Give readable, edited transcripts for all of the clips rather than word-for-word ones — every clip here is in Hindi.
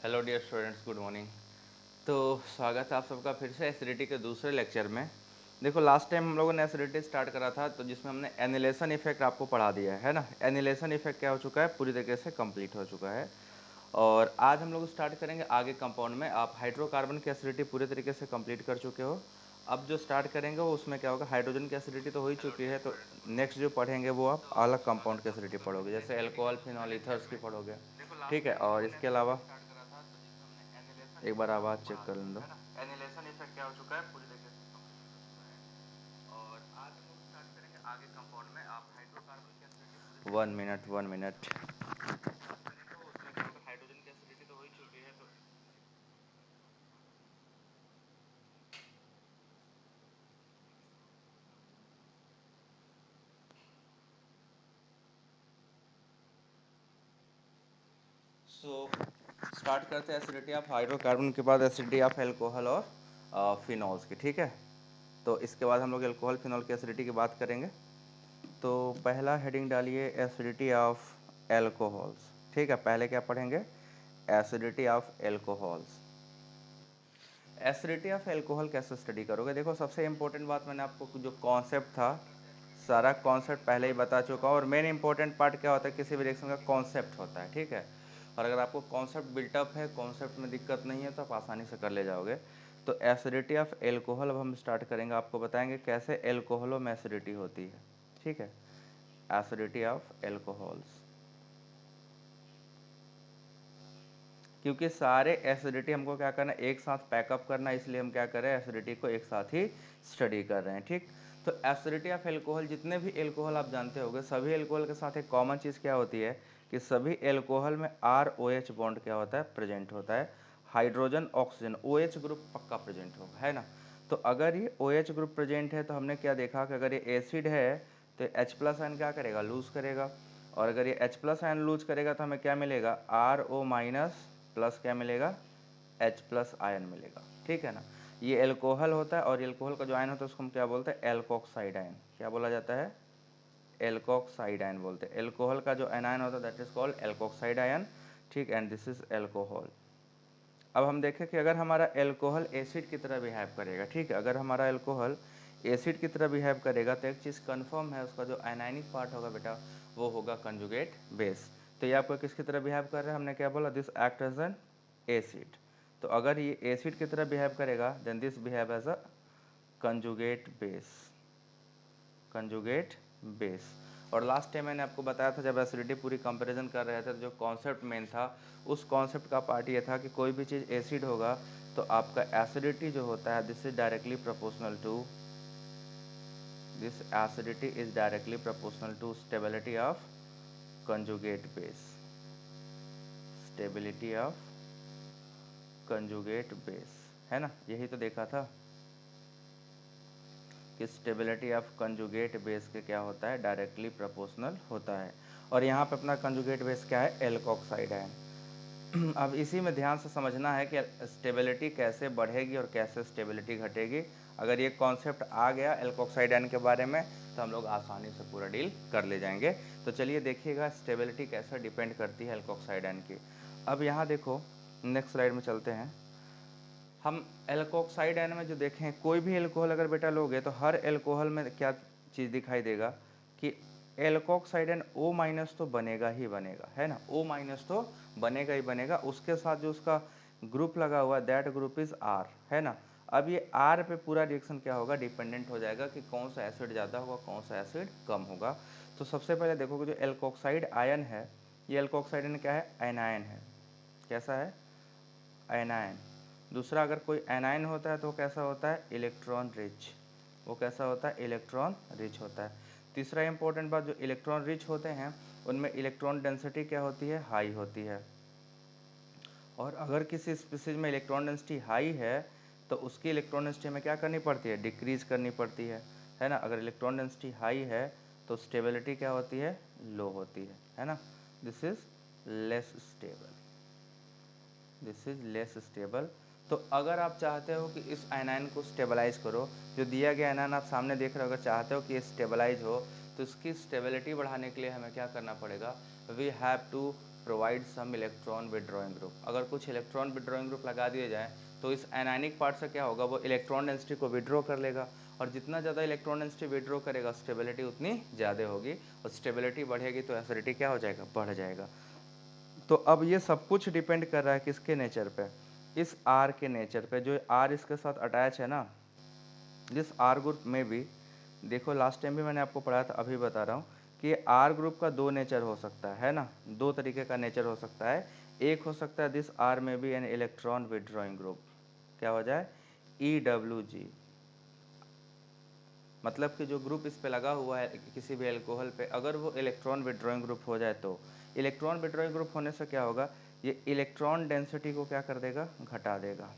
Hello dear students, good morning. तो स्वागत है आप सबका फिर से एसिडिटी के दूसरे लेक्चर में। देखो, लास्ट टाइम हम लोगों ने एसिडिटी स्टार्ट करा था तो जिसमें हमने एनिलेशन इफेक्ट आपको पढ़ा दिया है ना। एनिलेशन इफेक्ट क्या हो चुका है, पूरी तरीके से कंप्लीट हो चुका है। और आज हम लोग स्टार्ट करेंगे आगे कंपाउंड में। आप हाइड्रोकार्बन की एसिडिटी पूरी तरीके से कंप्लीट कर चुके हो। अब जो स्टार्ट करेंगे वो उसमें क्या होगा, हाइड्रोजन की एसिडिटी तो हो ही चुकी है, तो नेक्स्ट जो पढ़ेंगे वो आप अलग कंपाउंड की एसिडिटी पढ़ोगे, जैसे अल्कोहल, फिनॉल, ईथर्स की पढ़ोगे। ठीक है, और इसके अलावा एक बार आवाज़ चेक कर लें दो। एनिलेशन इफेक्ट क्या हो चुका है, पूरी तरीके से। और आज हम लोग स्टार्ट करेंगे आगे कंपाउंड में। आप हाइड्रोकार्बन की एसिडिटी 1 मिनट हाइड्रोजन की एसिडिटी तो हो ही चुकी है, तो स्टार्ट करते हैं एसिडिटी ऑफ हाइड्रोकार्बन के बाद एसिडिटी ऑफ एल्कोहल और फिनॉल्स की। ठीक है, तो इसके बाद हम लोग एल्कोहल फिनॉल की एसिडिटी की बात करेंगे। तो पहला हेडिंग डालिए एसिडिटी ऑफ एल्कोहल्स। ठीक है, पहले क्या पढ़ेंगे, acidity of alcohols. Acidity of alcohol कैसे स्टडी करोगे, देखो सबसे इंपॉर्टेंट बात, मैंने आपको जो कॉन्सेप्ट था सारा कॉन्सेप्ट पहले ही बता चुका हूँ। और मेन इंपॉर्टेंट पार्ट क्या होता है, किसी भी रिएक्शन का कॉन्सेप्ट होता है। ठीक है, और अगर आपको कॉन्सेप्ट बिल्टअप है, कॉन्सेप्ट में दिक्कत नहीं है, तो आप आसानी से कर ले जाओगे। तो एसिडिटी ऑफ एल्कोहल अब हम स्टार्ट करेंगे, आपको बताएंगे कैसे एल्कोहलों में एसिडिटी होती है। ठीक है, एसिडिटी ऑफ एल्कोहल्स, क्योंकि सारे एसिडिटी हमको क्या करना है, एक साथ पैकअप करना है, इसलिए हम क्या कर रहे हैं, एसिडिटी को एक साथ ही स्टडी कर रहे हैं। ठीक, तो एसिडिटी ऑफ एल्कोहल, जितने भी एल्कोहल आप जानते होंगे, सभी एल्कोहल के साथ एक कॉमन चीज़ क्या होती है कि सभी एल्कोहल में ROH बॉन्ड क्या होता है, प्रेजेंट होता है। हाइड्रोजन ऑक्सीजन OH ग्रुप पक्का प्रेजेंट होगा, है ना। तो अगर ये OH ग्रुप प्रेजेंट है तो हमने क्या देखा कि अगर ये एसिड है तो H+ आयन क्या करेगा, लूज करेगा। और अगर ये H+ आयन लूज करेगा तो हमें क्या मिलेगा, RO- प्लस क्या मिलेगा, H+ आयन मिलेगा। ठीक है ना, ये एल्कोहल होता है। और एल्कोहल का जो आयन होता है उसको हम क्या बोलते हैं, एल्कोक्साइड आयन। क्या बोला जाता है, एल्कोक्साइड आयन बोलते हैं। एल्कोहल का जो एनायन होता है that is called alkoxide ion. ठीक, एंड दिस इज एल्कोहल। अब हम देखें कि अगर हमारा एल्कोहल एसिड की तरह बिहेव करेगा, ठीक है, अगर हमारा एल्कोहल एसिड की तरह बिहेव करेगा तो एक चीज़ कन्फर्म है, उसका जो आयनाइनिक पार्ट होगा बेटा वो होगा कंजुगेट बेस। तो ये आपको किसकी तरह बिहेव कर रहा है, हमने क्या बोला, this act as an acid. तो अगर ये एसिड की तरह बिहेव करेगा then this behave as a conjugate base, conjugate base. और लास्ट टाइम मैंने आपको बताया था जब एसिडिटी पूरी कंपैरिजन कर रहे थे तो जो कॉन्सेप्ट मेन था उस कॉन्सेप्ट का पार्ट ये था कि कोई भी चीज़ एसिड होगा तो आपका एसिडिटी जो होता है this is directly proportional to, this acidity is directly proportional to stability of conjugate base, stability of conjugate base, है ना। यही तो देखा था कि स्टेबिलिटी ऑफ कंजुगेट बेस के क्या होता है, डायरेक्टली प्रोपोर्शनल होता है। और यहाँ पे अपना कंजुगेट बेस क्या है, एल्कोक्साइड आयन। अब इसी में ध्यान से समझना है कि स्टेबिलिटी कैसे बढ़ेगी और कैसे स्टेबिलिटी घटेगी। अगर ये कॉन्सेप्ट आ गया एल्कोक्साइड आयन के बारे में तो हम लोग आसानी से पूरा डील कर ले जाएंगे। तो चलिए देखिएगा स्टेबिलिटी कैसे डिपेंड करती है एल्कोक्साइड आयन की। अब यहाँ देखो, नेक्स्ट स्लाइड में चलते हैं। हम एल्कोक्साइड आयन में जो देखें, कोई भी एल्कोहल अगर बेटा लोगे तो हर एल्कोहल में क्या चीज़ दिखाई देगा कि एल्कोक्साइड आयन O- तो बनेगा ही बनेगा, है ना। O- तो बनेगा ही बनेगा, उसके साथ जो उसका ग्रुप लगा हुआ है दैट ग्रुप इज R, है ना। अब ये R पे पूरा रिएक्शन क्या होगा, डिपेंडेंट हो जाएगा कि कौन सा एसिड ज़्यादा होगा कौन सा एसिड कम होगा। तो सबसे पहले देखो कि जो एल्कोक्साइड आयन है, ये एल्कोक्साइड आयन क्या है, एनायन है। कैसा है, एनायन। दूसरा, अगर कोई एनायन होता है तो वो कैसा होता है, इलेक्ट्रॉन रिच। वो कैसा होता है, इलेक्ट्रॉन रिच होता है। तीसरा इंपॉर्टेंट बात, जो इलेक्ट्रॉन रिच होते हैं उनमें इलेक्ट्रॉन डेंसिटी क्या होती है, हाई होती है। और अगर किसी स्पीसीज में इलेक्ट्रॉन डेंसिटी हाई है तो उसकी इलेक्ट्रॉन डेंसिटी हमें क्या करनी पड़ती है, डिक्रीज करनी पड़ती है ना। अगर इलेक्ट्रॉन डेंसिटी हाई है तो स्टेबिलिटी क्या होती है, लो होती है ना। This is less stable, this is less stable. तो अगर आप चाहते हो कि इस आयनाइन को स्टेबलाइज करो, जो दिया गया आयनाइन आप सामने देख रहे हो, अगर चाहते हो कि ये स्टेबलाइज हो तो इसकी स्टेबिलिटी बढ़ाने के लिए हमें क्या करना पड़ेगा, we have to provide some electron withdrawing group. अगर कुछ इलेक्ट्रॉन विड्रॉइंग ग्रुप लगा दिए जाए तो इस एनायनिक पार्ट से क्या होगा, वो इलेक्ट्रॉन डेंसिटी को विड्रॉ कर लेगा, और जितना ज़्यादा इलेक्ट्रॉन डेंसिटी विड्रॉ करेगा स्टेबिलिटी उतनी ज़्यादा होगी, और स्टेबिलिटी बढ़ेगी तो एसिडिटी क्या हो जाएगा, बढ़ जाएगा। तो अब ये सब कुछ डिपेंड कर रहा है किसके नेचर पे, इस आर के नेचर पे। जो आर इसके साथ अटैच है ना, दिस आर ग्रुप में भी, देखो लास्ट टाइम भी मैंने आपको पढ़ाया था, अभी बता रहा हूँ कि आर ग्रुप का दो नेचर हो सकता है ना, दो तरीके का नेचर हो सकता है। एक हो सकता है this R may be an electron withdrawing group, क्या हो जाए, EWG, मतलब कि जो ग्रुप इस पे लगा हुआ है किसी भी एल्कोहल पे, अगर वो इलेक्ट्रॉन विड्रॉइंग ग्रुप हो जाए तो इलेक्ट्रॉन विड्रॉइंग ग्रुप होने से क्या होगा, ये इलेक्ट्रॉन डेंसिटी को क्या कर देगा, घटा देगा।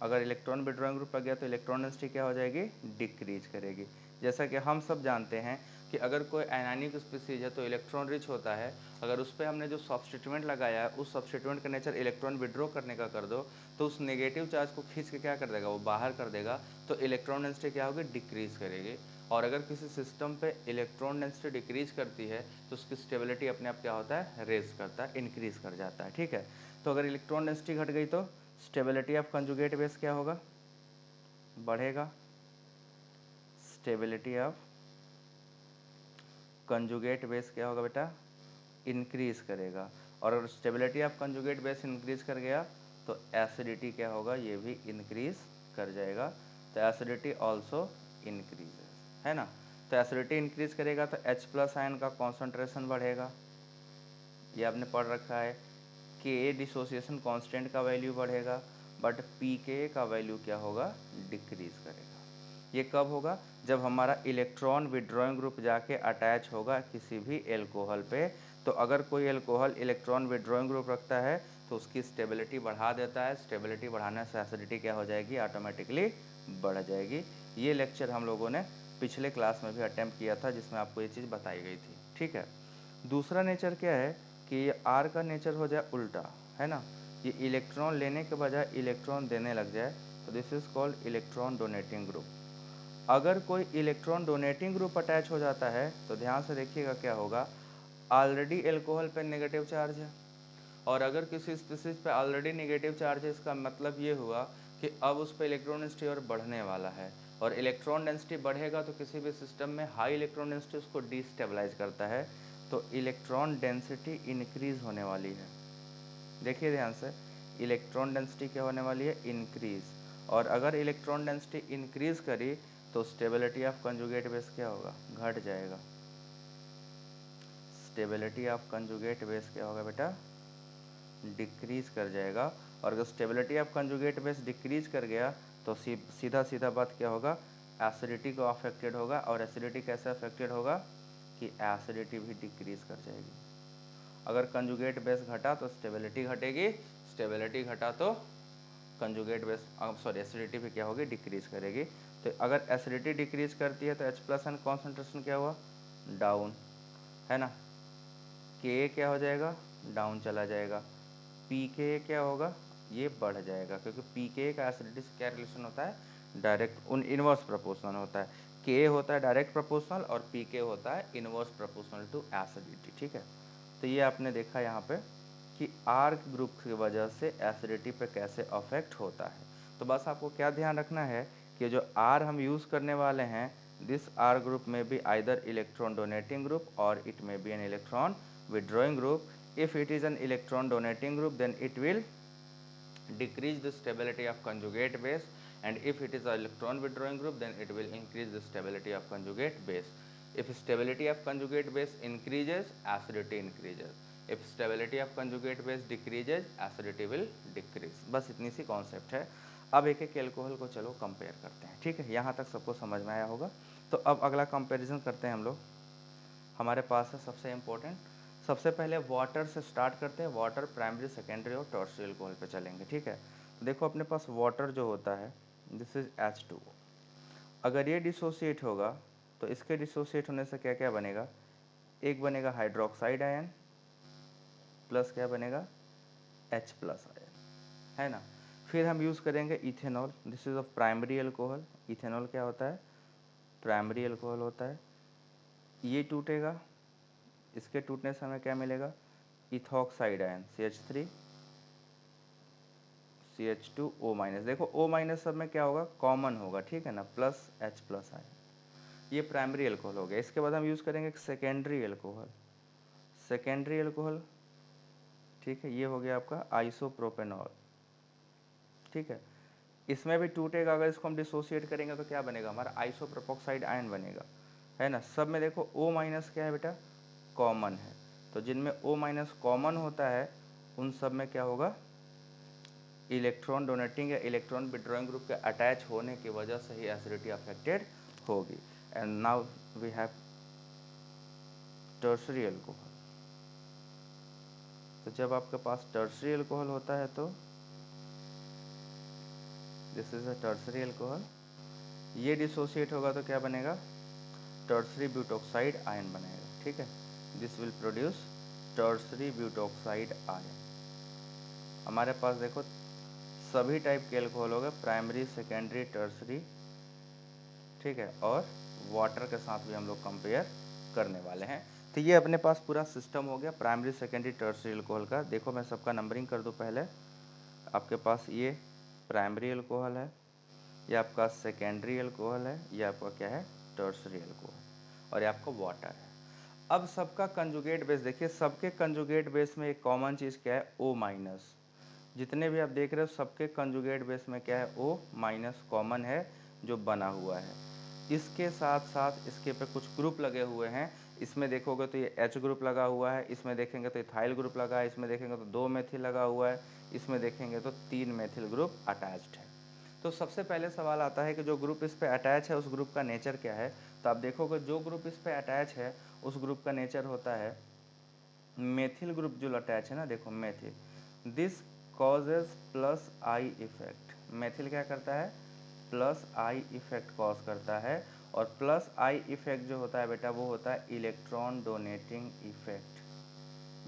अगर इलेक्ट्रॉन विड्रॉइंग ग्रुप लग गया तो इलेक्ट्रॉन डेंसिटी क्या हो जाएगी, डिक्रीज करेगी। जैसा कि हम सब जानते हैं कि अगर कोई आयनिक स्पीसीज है तो इलेक्ट्रॉन रिच होता है, अगर उस पर हमने जो सब्स्टिट्यूएंट लगाया है उस सब्स्टिट्यूएंट का नेचर इलेक्ट्रॉन विड्रॉ करने का कर दो, तो उस नेगेटिव चार्ज को खींच के क्या कर देगा, वो बाहर कर देगा, तो इलेक्ट्रॉन डेंसिटी क्या होगी, डिक्रीज करेगी। और अगर किसी सिस्टम पे इलेक्ट्रॉन डेंसिटी डिक्रीज करती है तो उसकी स्टेबिलिटी अपने आप क्या होता है, रेज करता है, इंक्रीज कर जाता है, ठीक है। तो अगर इलेक्ट्रॉन डेंसिटी घट गई तो स्टेबिलिटी ऑफ कंजुगेट बेस क्या होगा, बढ़ेगा। स्टेबिलिटी ऑफ कंजुगेट बेस क्या होगा बेटा, इंक्रीज करेगा। और अगर stability of conjugate base increase कर गया तो एसिडिटी क्या होगा, ये भी इंक्रीज कर जाएगा। तो एसिडिटी ऑल्सो इंक्रीजेस, है ना। तो एसिडिटी इंक्रीज करेगा तो H+ आयन का कॉन्सेंट्रेशन बढ़ेगा, ये आपने पढ़ रखा है। के डिसोसिएशन कांस्टेंट का वैल्यू बढ़ेगा, बट पीके का वैल्यू क्या होगा, डिक्रीज करेगा। ये कब होगा, जब हमारा इलेक्ट्रॉन विड्रॉइंग ग्रुप जाके अटैच होगा किसी भी एल्कोहल पे। तो अगर कोई एल्कोहल इलेक्ट्रॉन विड्रॉइंग ग्रुप रखता है तो उसकी स्टेबिलिटी बढ़ा देता है, स्टेबिलिटी बढ़ाने से एसिडिटी क्या हो जाएगी, ऑटोमेटिकली बढ़ जाएगी। ये लेक्चर हम लोगों ने पिछले क्लास में भी अटेम्प्ट किया था जिसमें आपको ये चीज़ बताई गई थी, ठीक है। दूसरा नेचर क्या है कि ये आर का नेचर हो जाए उल्टा, है ना, ये इलेक्ट्रॉन लेने के बजाय इलेक्ट्रॉन देने लग जाए, तो this is called electron donating group. अगर कोई इलेक्ट्रॉन डोनेटिंग ग्रुप अटैच हो जाता है तो ध्यान से देखिएगा क्या होगा, ऑलरेडी एल्कोहल पे नेगेटिव चार्ज है, और अगर किसी स्पीसीज पे ऑलरेडी नेगेटिव चार्ज है, इसका मतलब ये हुआ कि अब उस पर इलेक्ट्रॉन डेंसिटी और बढ़ने वाला है, और इलेक्ट्रॉन डेंसिटी बढ़ेगा तो किसी भी सिस्टम में हाई इलेक्ट्रॉन डेंसिटी उसको डिस्टेबलाइज करता है, तो इलेक्ट्रॉन डेंसिटी इंक्रीज होने वाली है। देखिए ध्यान से, इलेक्ट्रॉन डेंसिटी क्या होने वाली है, इंक्रीज। और अगर इलेक्ट्रॉन डेंसिटी इंक्रीज करी तो स्टेबिलिटी ऑफ कंजुगेट बेस क्या होगा, घट जाएगा। स्टेबिलिटी ऑफ कंजुगेट बेस क्या होगा बेटा, डिक्रीज कर जाएगा। और अगर stability of conjugate base decrease कर गया तो सीधा सीधा बात क्या होगा, एसिडिटी को अफेक्टेड होगा। और एसिडिटी कैसे अफेक्टेड होगा कि एसिडिटी भी डिक्रीज कर जाएगी। अगर कंजुगेट बेस घटा तो स्टेबिलिटी घटेगी, स्टेबिलिटी घटा तो कंजुगेट बेस सॉरी एसिडिटी भी क्या होगी, डिक्रीज करेगी। तो अगर एसिडिटी डिक्रीज करती है तो H+ एन कॉन्सेंट्रेशन क्या हुआ, डाउन, है ना। के क्या हो जाएगा, डाउन चला जाएगा। पीके क्या होगा, ये बढ़ जाएगा, क्योंकि पीके का एसिडिटी से क्या रिलेशन होता है, डायरेक्ट उन इनवर्स प्रोपोर्शनल होता है। के होता है डायरेक्ट प्रोपोर्शनल और पीके होता है इनवर्स प्रोपोर्शनल टू एसिडिटी, ठीक है। तो ये आपने देखा यहाँ पे कि आर ग्रुप की वजह से एसिडिटी पे कैसे अफेक्ट होता है। तो बस आपको क्या ध्यान रखना है कि जो आर हम यूज़ करने वाले हैं, दिस आर ग्रुप में be either electron donating group और it may be an electron withdrawing group. If it is an electron donating group, then it will decrease the stability of conjugate base, and if it is an electron withdrawing group, then it will increase the stability of conjugate base. If stability of conjugate base increases, acidity increases. If stability of conjugate base decreases, acidity will decrease. बस इतनी सी कॉन्सेप्ट है। अब एक एक एल्कोहल को चलो कंपेयर करते हैं, ठीक है। यहाँ तक सबको समझ में आया होगा। तो अब अगला कंपैरिजन करते हैं हम लोग। हमारे पास है सबसे इम्पोर्टेंट, सबसे पहले वाटर से स्टार्ट करते हैं। वाटर प्राइमरी, सेकेंडरी और टर्शियरी अल्कोहल पे चलेंगे, ठीक है। देखो अपने पास वाटर जो होता है, दिस इज H2O। अगर ये डिसोसिएट होगा तो इसके डिसोसिएट होने से क्या क्या बनेगा, एक बनेगा हाइड्रोक्साइड आयन प्लस क्या बनेगा, H+ आयन, है ना। फिर हम यूज़ करेंगे ethanol, this is of primary alcohol. Ethanol क्या होता है, प्राइमरी अल्कोहल होता है। ये टूटेगा, इसके टूटने से हमें क्या मिलेगा, इथॉक्साइड आयन CH3 CH2O-। देखो O- सब में क्या होगा, कॉमन होगा, ठीक है ना, प्लस H+ आयन। ये प्राइमरी एल्कोहल हो गया। इसके बाद हम यूज़ करेंगे सेकेंडरी एल्कोहल। सेकेंडरी एल्कोहल, ठीक है, ये हो गया आपका आइसोप्रोपेनॉल, ठीक है। इसमें भी टूटेगा, अगर इसको हम डिसोसिएट करेंगे तो क्या बनेगा, हमारा आइसोप्रोपोक्साइड आयन बनेगा, है ना। सब में देखो O- क्या है बेटा, कॉमन है। तो जिनमें O- कॉमन होता है उन सब में क्या होगा, इलेक्ट्रॉन डोनेटिंग या इलेक्ट्रॉन विड्रॉइंग ग्रुप के अटैच होने की वजह से ही एसिडिटी अफेक्टेड होगी। And now we have tertiary alcohol. तो जब आपके पास टर्शरी एल्कोहल होता है तो this is a tertiary alcohol, ये डिसोसिएट होगा तो क्या बनेगा, टर्शरी ब्यूटोक्साइड आयन बनेगा, ठीक है। This will produce tertiary butoxide ion. हमारे पास देखो सभी टाइप के एल्कोहल हो गए, प्राइमरी, सेकेंडरी, टर्शरी, ठीक है, और वाटर के साथ भी हम लोग कंपेयर करने वाले हैं। तो ये अपने पास पूरा सिस्टम हो गया प्राइमरी, सेकेंडरी, टर्शरी एल्कोहल का। देखो मैं सबका नंबरिंग कर दूं पहले। आपके पास ये प्राइमरी एल्कोहल है, ये आपका सेकेंडरी एल्कोहल है, ये आपका क्या है, टर्शरी एल्कोहल, और ये आपका वाटर है। अब सबका कंजुगेट बेस देखिए, सबके कंजुगेट बेस में एक कॉमन चीज़ क्या है, O-। जितने भी आप देख रहे हो सबके कंजुगेट बेस में क्या है, O- कॉमन है जो बना हुआ है। इसके साथ साथ इसके पे कुछ ग्रुप लगे हुए हैं। इसमें देखोगे तो ये H ग्रुप लगा हुआ है, इसमें देखेंगे तो इथाइल ग्रुप लगा है, इसमें देखेंगे तो 2 मेथिल लगा हुआ है, इसमें देखेंगे तो 3 मेथिल ग्रुप अटैच्ड है। तो सबसे पहले सवाल आता है कि जो ग्रुप इस पे अटैच है उस ग्रुप का नेचर क्या है। तो आप देखोगे जो ग्रुप इस पे अटैच है उस ग्रुप का नेचर होता है मेथिल ग्रुप। जो अटैच है ना, देखो methyl, this causes plus I effect. Methyl क्या करता है, प्लस आई इफेक्ट कॉज करता है। और प्लस आई इफेक्ट जो होता है बेटा वो होता है इलेक्ट्रॉन डोनेटिंग इफेक्ट,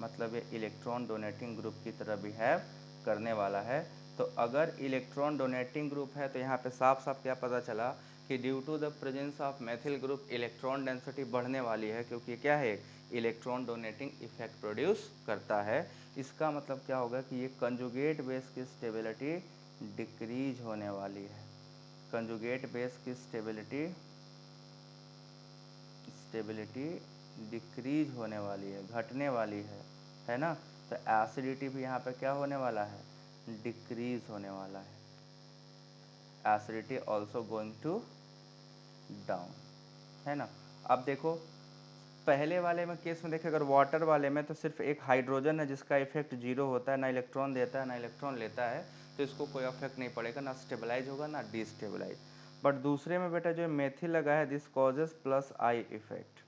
मतलब ये इलेक्ट्रॉन डोनेटिंग ग्रुप की तरह बिहेव करने वाला है। तो अगर इलेक्ट्रॉन डोनेटिंग ग्रुप है तो यहाँ पे साफ साफ क्या पता चला कि due to the presence of methyl group electron density बढ़ने वाली है, क्योंकि क्या है, इलेक्ट्रॉन डोनेटिंग इफेक्ट प्रोड्यूस करता है। इसका मतलब क्या होगा कि ये कंजुगेट बेस की स्टेबिलिटी डिक्रीज होने वाली है। कंजुगेट बेस की स्टेबिलिटी डिक्रीज होने वाली है, घटने वाली है ना। तो एसिडिटी भी यहाँ पे क्या होने वाला है, डिक्रीज होने वाला है। Acidity also going to down, है ना। अब देखो पहले वाले में केस में देखें, अगर वाटर वाले में तो सिर्फ एक हाइड्रोजन है जिसका इफेक्ट 0 होता है, ना इलेक्ट्रॉन देता है ना इलेक्ट्रॉन लेता है, तो इसको कोई इफेक्ट नहीं पड़ेगा, ना स्टेबलाइज होगा ना डिस्टेबलाइज। बट दूसरे में बेटा जो मेथिल लगा है, this causes plus I effect.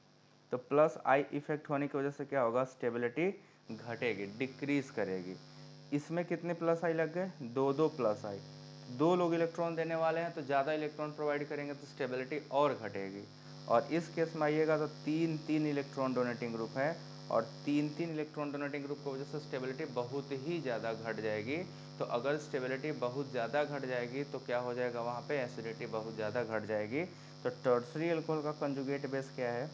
तो प्लस आई इफेक्ट होने की वजह से क्या होगा, स्टेबिलिटी घटेगी, डिक्रीज करेगी। इसमें कितने प्लस आई लग गए, 2 प्लस आई। 2 लोग इलेक्ट्रॉन देने वाले हैं तो ज़्यादा इलेक्ट्रॉन प्रोवाइड करेंगे तो स्टेबिलिटी और घटेगी। और इस केस में आइएगा तो 3 इलेक्ट्रॉन डोनेटिंग ग्रुप है, और 3 इलेक्ट्रॉन डोनेटिंग ग्रुप की वजह से स्टेबिलिटी बहुत ही ज़्यादा घट जाएगी। तो अगर स्टेबिलिटी बहुत ज़्यादा घट जाएगी तो क्या हो जाएगा, वहाँ पे एसिडिटी बहुत ज़्यादा घट जाएगी। तो टर्शरी अल्कोहल का कंजुगेट बेस क्या है,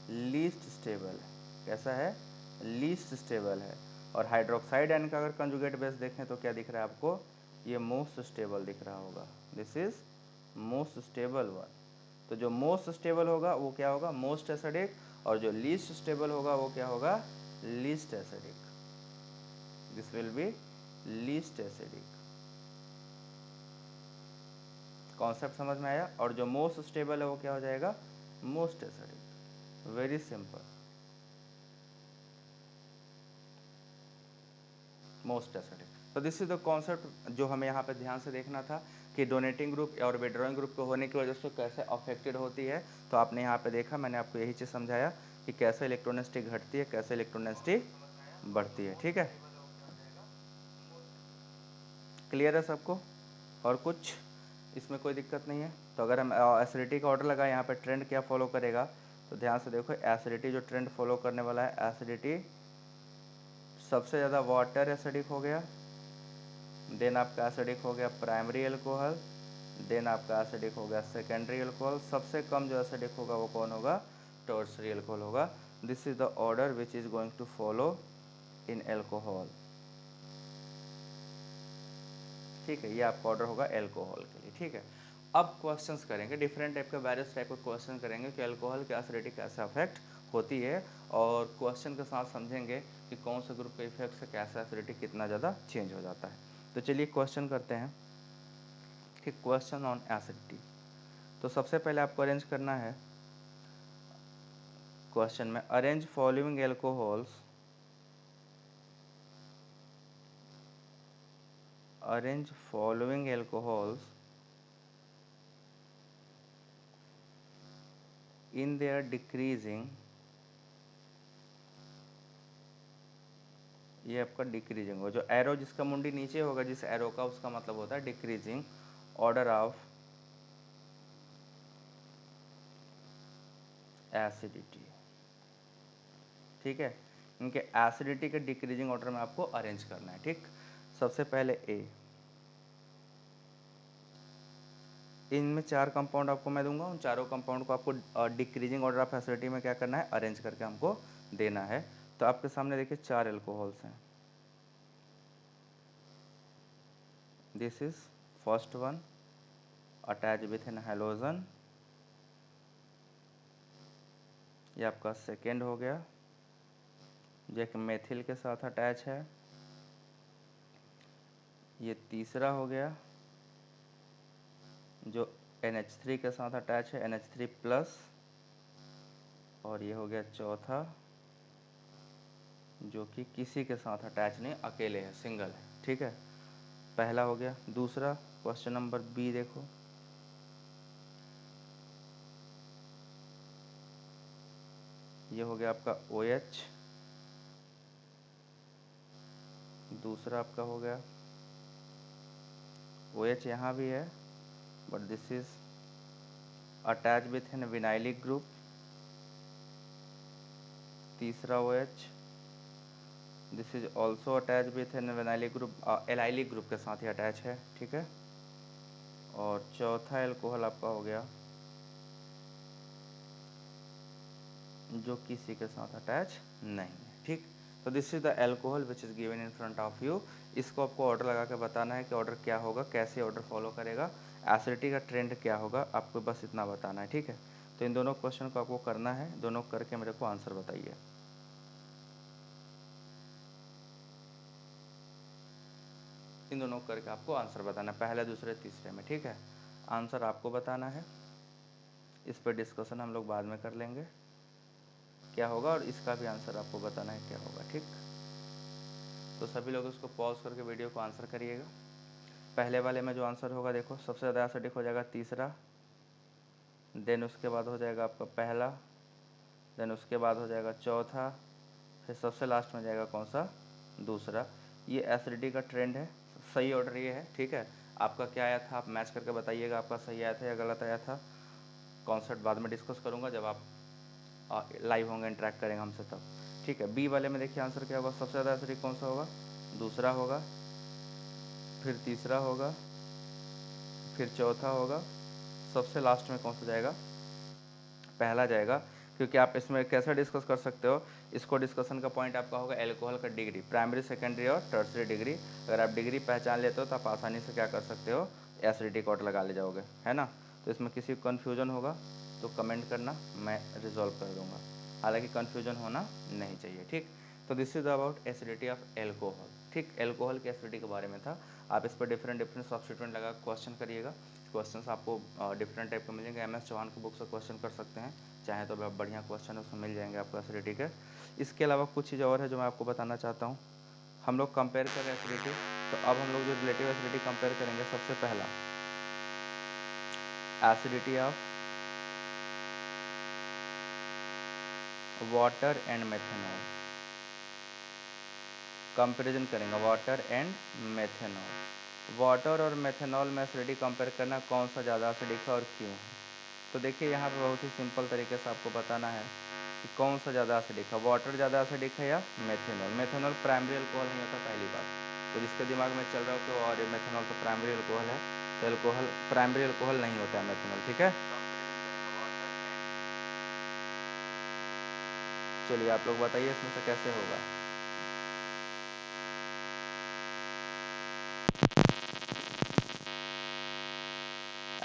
लीस्ट स्टेबल है। कैसा है, लीस्ट स्टेबल है। और हाइड्रोक्साइड आयन का अगर कंजुगेट बेस देखें तो क्या दिख रहा है आपको, ये मोस्ट स्टेबल दिख रहा होगा, this is most stable one. तो जो मोस्ट स्टेबल होगा वो क्या होगा, मोस्ट एसिडिक, और जो लीस्ट स्टेबल होगा वो क्या होगा, least acidic. This will be least acidic. Concept समझ में आया। और जो मोस्ट स्टेबल है वो क्या हो जाएगा, most acidic. Very simple, most acidic. तो दिस इज द कॉन्सेप्ट जो हमें यहाँ पे ध्यान से देखना था कि डोनेटिंग ग्रुप और विड्रॉइंग ग्रुप के होने की वजह से कैसे अफेक्टेड होती है। तो आपने यहाँ पे देखा, मैंने आपको यही चीज़ समझाया कि कैसे इलेक्ट्रोनेसिटी घटती है, कैसे इलेक्ट्रोनेसिटी बढ़ती है, ठीक है। क्लियर है सबको, और कुछ इसमें कोई दिक्कत नहीं है। तो अगर हम एसिडिटी का ऑर्डर लगाए, यहाँ पे ट्रेंड क्या फॉलो करेगा, तो ध्यान से देखो, एसिडिटी जो ट्रेंड फॉलो करने वाला है, एसिडिटी सबसे ज़्यादा वाटर एसिडिक हो गया, देन आपका एसिडिक हो गया प्राइमरी एल्कोहल, देन आपका एसिडिक हो गया सेकेंडरी एल्कोहल, सबसे कम जो एसिडिक होगा वो कौन होगा, टर्शरी एल्कोहल होगा। This is the order which is going to follow in alcohol. ठीक है, ये आपका ऑर्डर होगा एल्कोहल के लिए। ठीक है, अब क्वेश्चंस करेंगे, डिफरेंट टाइप के वेरियस टाइप के क्वेश्चन करेंगे कि अल्कोहल की एसिडिटी कैसे अफेक्ट होती है, और क्वेश्चन के साथ समझेंगे कि कौन से ग्रुप के इफेक्ट से कैसे एसिडिटी कितना ज़्यादा चेंज हो जाता है। तो चलिए क्वेश्चन करते हैं कि क्वेश्चन ऑन एसिडिटी। तो सबसे पहले आपको अरेंज करना है क्वेश्चन में, arrange following alcohols, arrange following alcohols in their decreasing, ये आपका डिक्रीजिंग हो, जो एरो जिसका मुंडी नीचे होगा जिस एरो का, उसका मतलब होता है डिक्रीजिंग ऑर्डर ऑफ एसिडिटी। ठीक है, इनके एसिडिटी के डिक्रीजिंग ऑर्डर में आपको अरेंज करना है। ठीक, सबसे पहले ए, इनमें 4 कंपाउंड आपको मैं दूंगा, उन चारों कंपाउंड को आपको डिक्रीजिंग ऑर्डर ऑफ एसिडिटी में क्या करना है, अरेंज करके हमको देना है। तो आपके सामने देखिए 4 एल्कोहल्स हैं। This is first one, attach with an halogen, ये आपका सेकेंड हो गया जो एक मेथिल के साथ अटैच है, ये तीसरा हो गया जो NH3 के साथ अटैच है, NH3 प्लस, और ये हो गया चौथा जो कि किसी के साथ अटैच नहीं, अकेले है, सिंगल है। ठीक है, पहला हो गया। दूसरा क्वेश्चन नंबर बी देखो, ये हो गया आपका OH, दूसरा आपका हो गया OH, यहाँ भी है but this is attach with an vinylic group, तीसरा OH, this is also attach with an vinylic group, allylic group के साथ ही अटैच है। ठीक है, और चौथा एल्कोहल आपका हो गया जो किसी के साथ अटैच नहीं है। ठीक, तो this is the alcohol which is given in front of you. इसको आपको ऑर्डर लगा के बताना है कि ऑर्डर क्या होगा, कैसे ऑर्डर फॉलो करेगा, एसिडिटी का ट्रेंड क्या होगा, आपको बस इतना बताना है। ठीक है, तो इन दोनों क्वेश्चन को आपको करना है, दोनों करके मेरे को आंसर बताइए। इन दोनों करके आपको आंसर बताना है, पहले दूसरे तीसरे में। ठीक है, आंसर आपको बताना है, इस पर डिस्कशन हम लोग बाद में कर लेंगे क्या होगा, और इसका भी आंसर आपको बताना है क्या होगा। ठीक, तो सभी लोग इसको पॉज करके वीडियो को आंसर करिएगा। पहले वाले में जो आंसर होगा देखो, सबसे ज़्यादा एसिडिक हो जाएगा तीसरा, देन उसके बाद हो जाएगा आपका पहला, देन उसके बाद हो जाएगा चौथा, फिर सबसे लास्ट में जाएगा कौन सा, दूसरा। ये एसिडिटी का ट्रेंड है, सही ऑर्डर ये है। ठीक है, आपका क्या आया था आप मैच करके बताइएगा, आपका सही आया था या गलत आया था। कॉन्सेप्ट बाद में डिस्कस करूँगा जब आप लाइव होंगे, इंटरेक्ट करेंगे हमसे तब। ठीक है, बी वाले में देखिए आंसर क्या होगा, सबसे ज़्यादा एसिडिक कौन सा होगा, दूसरा होगा, फिर तीसरा होगा, फिर चौथा होगा, सबसे लास्ट में कौन सा जाएगा, पहला जाएगा। क्योंकि आप इसमें कैसे डिस्कस कर सकते हो, इसको डिस्कशन का पॉइंट आपका होगा एल्कोहल का डिग्री, प्राइमरी, सेकेंडरी और टर्सरी डिग्री। अगर आप डिग्री पहचान लेते हो तो आप आसानी से क्या कर सकते हो, एसिडिटी कोड लगा ले जाओगे, है ना। तो इसमें किसी को कन्फ्यूजन होगा तो कमेंट करना, मैं रिजॉल्व कर दूंगा, हालांकि कन्फ्यूजन होना नहीं चाहिए। ठीक, तो this is about acidity of alcohol. ठीक, एल्कोहल की एसिडिटी के बारे में था। आप इस पर डिफरेंट डिफरेंट सब्स्टिट्यूएंट लगा क्वेश्चन करिएगा, क्वेश्चंस आपको डिफरेंट टाइप के मिलेंगे। MS चौहान की बुक से क्वेश्चन कर सकते हैं, चाहे तो बढ़िया क्वेश्चन उसमें मिल जाएंगे आपको एसिडिटी के। इसके अलावा कुछ चीज़ और है जो मैं आपको बताना चाहता हूँ। हम लोग कंपेयर करें एसिडिटी, तो अब हम लोग जो रिलेटिव एसिडिटी कंपेयर करेंगे, सबसे पहला acidity of water and methanol, comparison करेंगे वाटर एंड मेथेनॉल। वाटर और मेथेनॉल में एसिडिटी कंपेयर करना, कौन सा ज़्यादा एसिडिक है और क्यों है। तो देखिए यहाँ पे बहुत ही सिंपल तरीके से आपको बताना है कि कौन सा ज़्यादा एसिडिक है, वाटर ज़्यादा एसिडिक है या मेथेनॉल। मेथेनॉल प्राइमरी अल्कोहल नहीं होता, पहली बात। तो जिसके दिमाग में चल रहा हो कि और मेथेनॉल तो प्राइमरी अल्कोहल है, तो अल्कोहल प्राइमरी अल्कोहल नहीं होता है मेथेनॉल। ठीक है, चलिए आप लोग बताइए इसमें से कैसे होगा।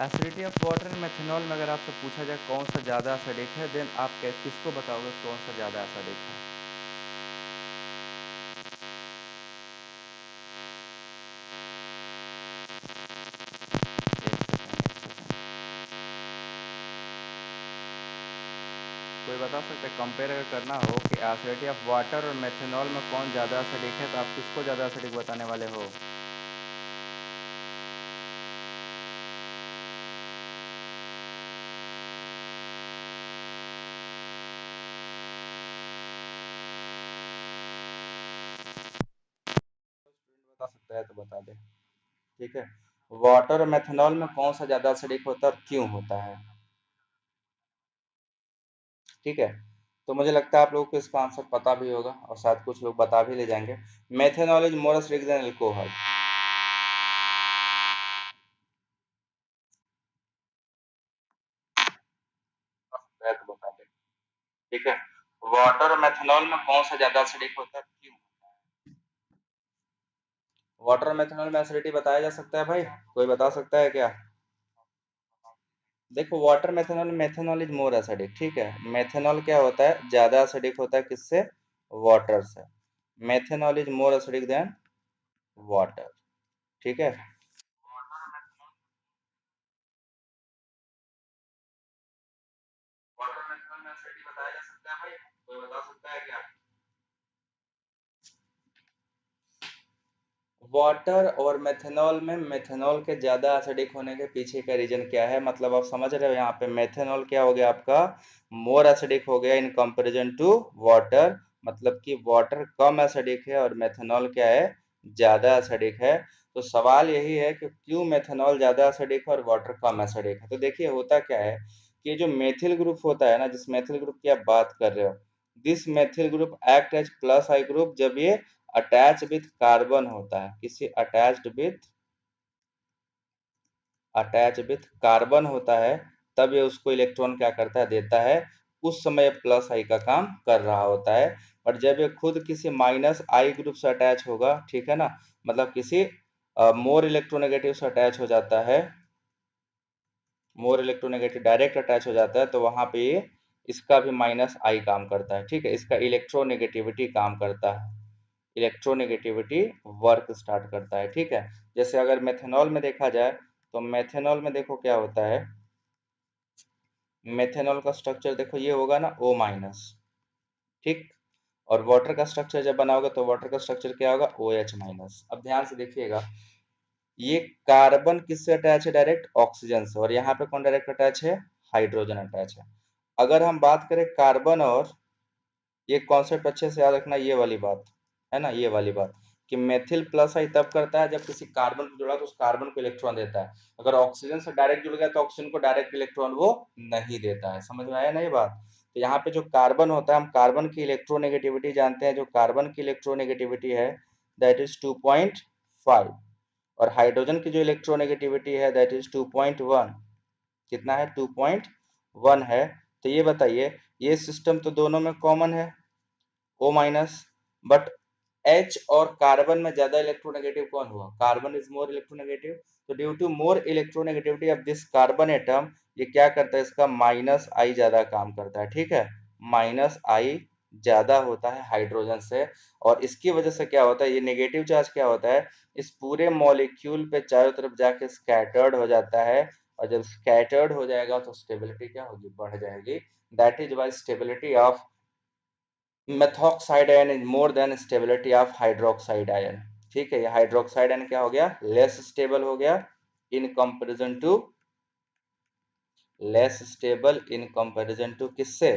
Acidity of water and methanol में अगर आपसे पूछा जाए कौन सा ज़्यादा एसिडिक है, देन आप किसको बताओगे कौन सा ज़्यादा एसिडिक है? एक सेकेंड, एक सेकेंड। कोई बता सकते हैं, कंपेयर अगर करना हो कि एसिडिटी ऑफ वाटर और मेथनॉल में कौन ज़्यादा एसिडिक है, तो आप किसको ज़्यादा एसिडिक बताने वाले हो? बता सकता है तो बता दे। ठीक है, वाटर और मेथनॉल में कौन सा ज़्यादा एसिडिक होता है और क्यों होता है? ठीक है, तो मुझे लगता है आप लोगों को इसका आंसर पता भी होगा और शायद कुछ लोग बता भी ले जाएंगे। Methanol is more acidic then alcohol. तो बता दे। ठीक है, वाटर और मेथनॉल में कौन सा ज्यादा एसिडिक होता है, क्यों? वाटर और मेथनॉल में एसिडिटी बताया जा सकता है भाई, कोई बता सकता है क्या? देखो, water methanol, methanol is more acidic. ठीक है, मेथनॉल क्या होता है, ज्यादा एसिडिक होता है किससे? वाटर से। Methanol is more acidic then water. ठीक है, वाटर मेथनॉल में एसिडिटी बताया जा सकता है भाई, कोई बता सकता है क्या? वाटर और मेथनॉल में मेथनॉल के ज़्यादा एसिडिक होने के पीछे का रीजन क्या है, मतलब आप समझ रहे हो, यहाँ पे मेथनॉल क्या हो गया आपका, मोर एसिडिक हो गया इन कंपैरिजन टू वाटर। मतलब कि वाटर कम एसिडिक है और मेथनॉल क्या है, ज़्यादा एसिडिक है। तो सवाल यही है कि क्यों मेथनॉल ज़्यादा एसिडिक है और वाटर कम एसिडिक है। तो देखिए होता क्या है कि जो मेथिल ग्रुप होता है ना, जिस मेथिल ग्रुप की आप बात कर रहे हो, this methyl group act as plus I group जब ये अटैच विथ कार्बन होता है, किसी अटैच विथ कार्बन होता है, तब ये उसको इलेक्ट्रॉन क्या करता है, देता है। उस समय प्लस आई का काम कर रहा होता है। और जब ये खुद किसी माइनस आई ग्रुप से अटैच होगा, ठीक है ना, मतलब किसी मोर इलेक्ट्रोनेगेटिव से अटैच हो जाता है, मोर इलेक्ट्रोनेगेटिव डायरेक्ट अटैच हो जाता है, तो वहां पे ये इसका भी माइनस आई काम करता है। ठीक है, इसका इलेक्ट्रोनेगेटिविटी काम करता है, इलेक्ट्रोनेगेटिविटी वर्क स्टार्ट करता है। ठीक है, जैसे अगर मेथनॉल में देखा जाए, तो मेथनॉल में देखो क्या होता है, मेथनॉल का स्ट्रक्चर देखो ये होगा ना O माइनस। ठीक, और वाटर का स्ट्रक्चर जब बनाओगे तो वाटर का स्ट्रक्चर क्या होगा, OH माइनस। अब ध्यान से देखिएगा, ये कार्बन किससे अटैच है, डायरेक्ट ऑक्सीजन से, और यहाँ पे कौन डायरेक्ट अटैच है, हाइड्रोजन अटैच है। अगर हम बात करें कार्बन और, ये कॉन्सेप्ट अच्छे से याद रखना, ये वाली बात है ना, ये वाली बात, कि मेथिल प्लस आई तब करता है जब किसी कार्बन को जुड़ा तो उस कार्बन को इलेक्ट्रॉन देता है। अगर ऑक्सीजन से डायरेक्ट जुड़ गया तो ऑक्सीजन को डायरेक्ट इलेक्ट्रॉन वो नहीं देता है। समझ में आया ना ये बात? तो यहाँ पे जो कार्बन होता है, हम कार्बन की इलेक्ट्रोनेगेटिविटी जानते हैं, जो कार्बन की इलेक्ट्रोनेगेटिविटी है दैट इज 2.5, और हाइड्रोजन की जो इलेक्ट्रोनेगेटिविटी है दैट इज 2.1। कितना है, 2.1 है। तो ये बताइए, ये सिस्टम तो दोनों में कॉमन है, O माइनस, बट H और कार्बन में ज्यादा इलेक्ट्रोनेगेटिव कौन हुआ, कार्बन इज मोर इलेक्ट्रोनेगेटिव। तो due to more electronegativity of this carbon atom, ये क्या करता है, इसका माइनस आई ज्यादा काम करता है। ठीक है, माइनस आई ज्यादा होता है हाइड्रोजन से, और इसकी वजह से क्या होता है, ये नेगेटिव चार्ज क्या होता है, इस पूरे मॉलिक्यूल पे चारों तरफ जाके स्कैटर्ड हो जाता है, और जब स्कैटर्ड हो जाएगा तो स्टेबिलिटी क्या होगी, बढ़ जाएगी। That is why stability of methoxide ion is more than stability of hydroxide ion. ठीक है, ये हाइड्रोक्साइड आयन क्या हो गया, लेस स्टेबल हो गया in comparison to, less stable in comparison to किससे,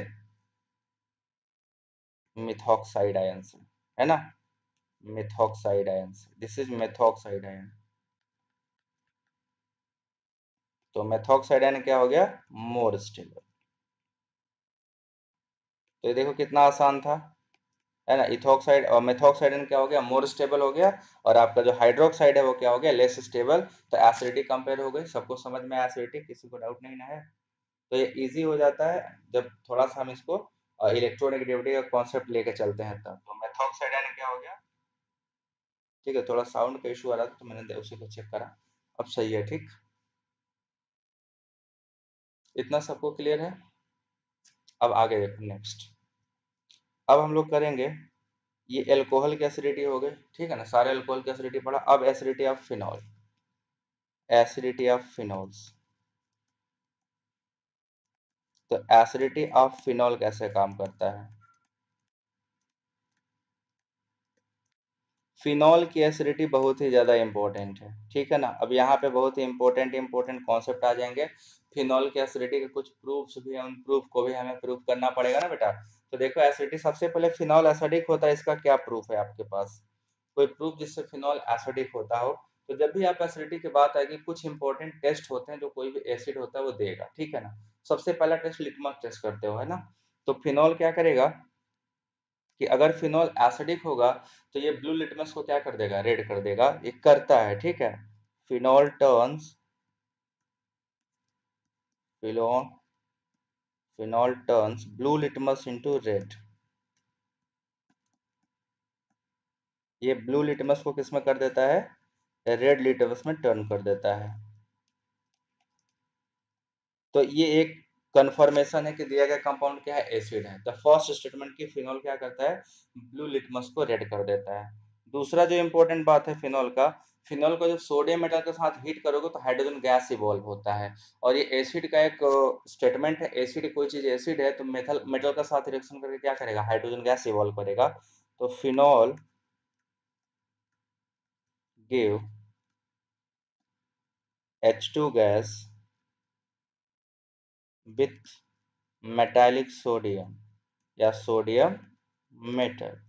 मिथॉक्साइड आयन से, है ना, मिथॉक्साइड आयन से, दिस इज मेथॉक्साइड आयन। तो मेथॉक्साइड आयन क्या हो गया, मोर स्टेबल। तो ये देखो कितना आसान था, है ना, इथोक्साइड और मेथोक्साइड क्या हो गया, मोर स्टेबल हो गया, और आपका जो हाइड्रोक्साइड है वो क्या हो गया, लेस स्टेबल। तो एसिडिटी कंपेयर हो गई, सबको समझ में एसिडिटी, किसी को डाउट नहीं ना है? तो ये इजी हो जाता है जब थोड़ा सा हम इसको इलेक्ट्रोनेगेटिविटी का कॉन्सेप्ट लेके चलते हैं तब। तो मेथॉक्साइड आयन क्या हो गया, ठीक है, थोड़ा साउंड का इशू आ रहा था तो मैंने उसी को चेक करा, अब सही है, ठीक। इतना सबको क्लियर है। अब आगे देखो नेक्स्ट। अब हम लोग करेंगे, ये एल्कोहल की एसिडिटी हो गई, ठीक है ना, सारे एल्कोहल की एसिडिटी पढ़ा। अब acidity of phenol, acidity of phenols. तो एसिडिटी ऑफ फिनॉल कैसे काम करता है। फिनॉल की एसिडिटी बहुत ही ज़्यादा इंपॉर्टेंट है, ठीक है ना। अब यहाँ पे बहुत ही इंपॉर्टेंट कॉन्सेप्ट आ जाएंगे। फिनॉल की एसिडिटी के कुछ प्रूफ्स भी हैं, उन प्रूफ को भी हमें प्रूफ करना पड़ेगा ना बेटा। तो देखो एसिडिटी, सबसे पहले फिनॉल एसिडिक होता है, इसका क्या प्रूफ है आपके पास, कोई प्रूफ जिससे फिनॉल एसिडिक होता हो। तो जब भी आप एसिडिटी की बात आएगी, कुछ इंपॉर्टेंट टेस्ट होते हैं जो कोई भी एसिड होता है वो देगा, ठीक है ना। सबसे पहला टेस्ट लिटमस टेस्ट करते हो, है ना। तो फिनॉल क्या करेगा कि अगर फिनॉल एसिडिक होगा तो ये ब्लू लिटमस को क्या कर देगा, रेड कर देगा, ये करता है, ठीक है। Phenol turns, phenol phenol turns blue litmus into red. ये ब्लू लिटमस को किस में कर देता है, रेड लिटमस में टर्न कर देता है। तो ये एक कंफर्मेशन है कि दिया गया कंपाउंड क्या है, एसिड है। द फर्स्ट स्टेटमेंट की फिनॉल क्या करता है, ब्लू लिटमस को रेड कर देता है। दूसरा जो इंपॉर्टेंट बात है फिनॉल का, फिनॉल को जब सोडियम मेटल के साथ हीट करोगे तो हाइड्रोजन गैस इवॉल्व होता है। और ये एसिड का एक स्टेटमेंट है, एसिड कोई चीज एसिड है तो मेटल मेटल के साथ रिएक्शन करके क्या करेगा, हाइड्रोजन गैस इवॉल्व करेगा। तो phenol give H2 gas with metallic sodium या सोडियम मेटल।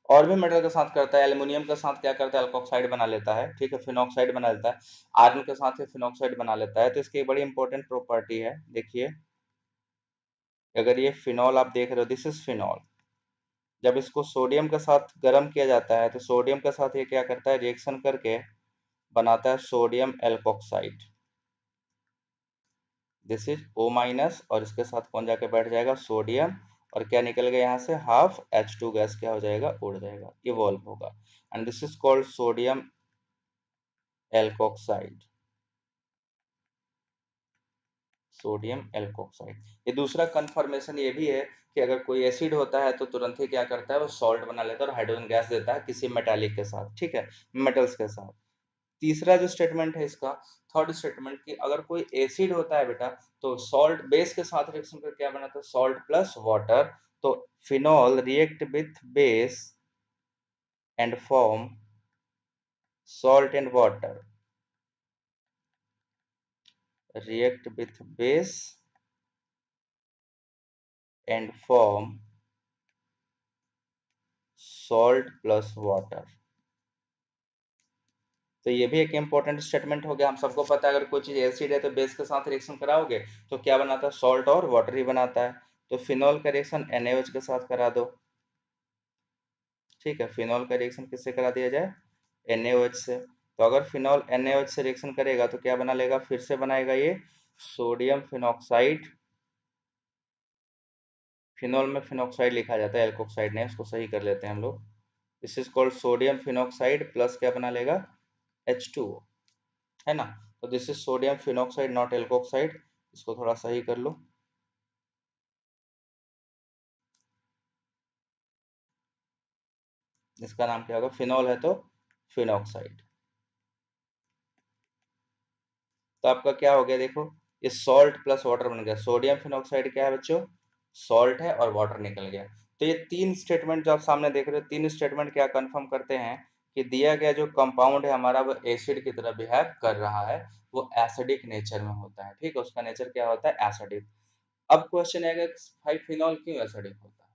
और भी मेटल के साथ करता है, एल्युमिनियम के साथ क्या करता है, अल्कोक्साइड बना लेता है, ठीक है, फिनॉक्साइड बना लेता है। आयरन के साथ ही फिनॉक्साइड बना लेता है। तो इसकी एक बड़ी इंपॉर्टेंट प्रॉपर्टी है, देखिए, अगर ये फिनॉल आप देख रहे हो, दिस इज फिनॉल, जब इसको सोडियम के साथ गर्म किया जाता है तो सोडियम के साथ ये क्या करता है, रिएक्शन करके बनाता है sodium alkoxide. This is O minus, और इसके साथ कौन जाके बैठ जाएगा, सोडियम। और क्या निकल गया यहाँ से, हाफ H2 गैस क्या हो जाएगा, उड़ जाएगा, इवॉल्व होगा। And this is called sodium alkoxide, sodium alkoxide. ये दूसरा कंफर्मेशन ये भी है कि अगर कोई एसिड होता है तो तुरंत ही क्या करता है, वो सॉल्ट बना लेता है और हाइड्रोजन गैस देता है किसी मेटालिक के साथ, ठीक है, मेटल्स के साथ। तीसरा जो स्टेटमेंट है इसका, थर्ड स्टेटमेंट, की अगर कोई एसिड होता है बेटा तो सॉल्ट बेस के साथ रिएक्शन करके क्या बनाता है, सॉल्ट प्लस वाटर। तो phenol react with base and form salt and water, react with base and form salt plus water। तो ये भी एक इंपॉर्टेंट स्टेटमेंट हो गया। हम सबको पता है अगर कोई चीज एसिड है तो बेस के साथ रिएक्शन कराओगे तो क्या बनाता है, सॉल्ट और वाटर ही बनाता है। तो फिनॉल का रिएक्शन NaOH के साथ करा दो, ठीक है, फिनॉल का रिएक्शन किससे करा दिया जाए, NaOH से। तो अगर फिनॉल NaOH से रिएक्शन करेगा तो क्या बना लेगा, फिर से बनाएगा ये सोडियम फिनॉक्साइड। फिनॉल में फिनॉक्साइड लिखा जाता है, एल्कोक्साइड नहीं, उसको सही कर लेते हैं हम लोग। This is called sodium phenoxide plus क्या बना लेगा, H2O, है ना। तो this is sodium phenoxide not alkoxide, इसको थोड़ा सही कर लो। इसका नाम क्या होगा, फिनॉल है तो फिनॉक्साइड। तो आपका क्या हो गया, देखो, ये सॉल्ट प्लस वाटर बन गया। सोडियम फिनॉक्साइड क्या है बच्चों, सॉल्ट है, और वाटर निकल गया। तो ये तीन स्टेटमेंट जो आप सामने देख रहे हो, तीन स्टेटमेंट क्या कंफर्म करते हैं कि दिया गया जो कंपाउंड है हमारा वो एसिड की तरह बिहेव कर रहा है, वो एसिडिक नेचर में होता है, ठीक है, उसका नेचर क्या होता है, एसिडिक। अब क्वेश्चन आएगा भाई फिनॉल क्यों एसिडिक होता है,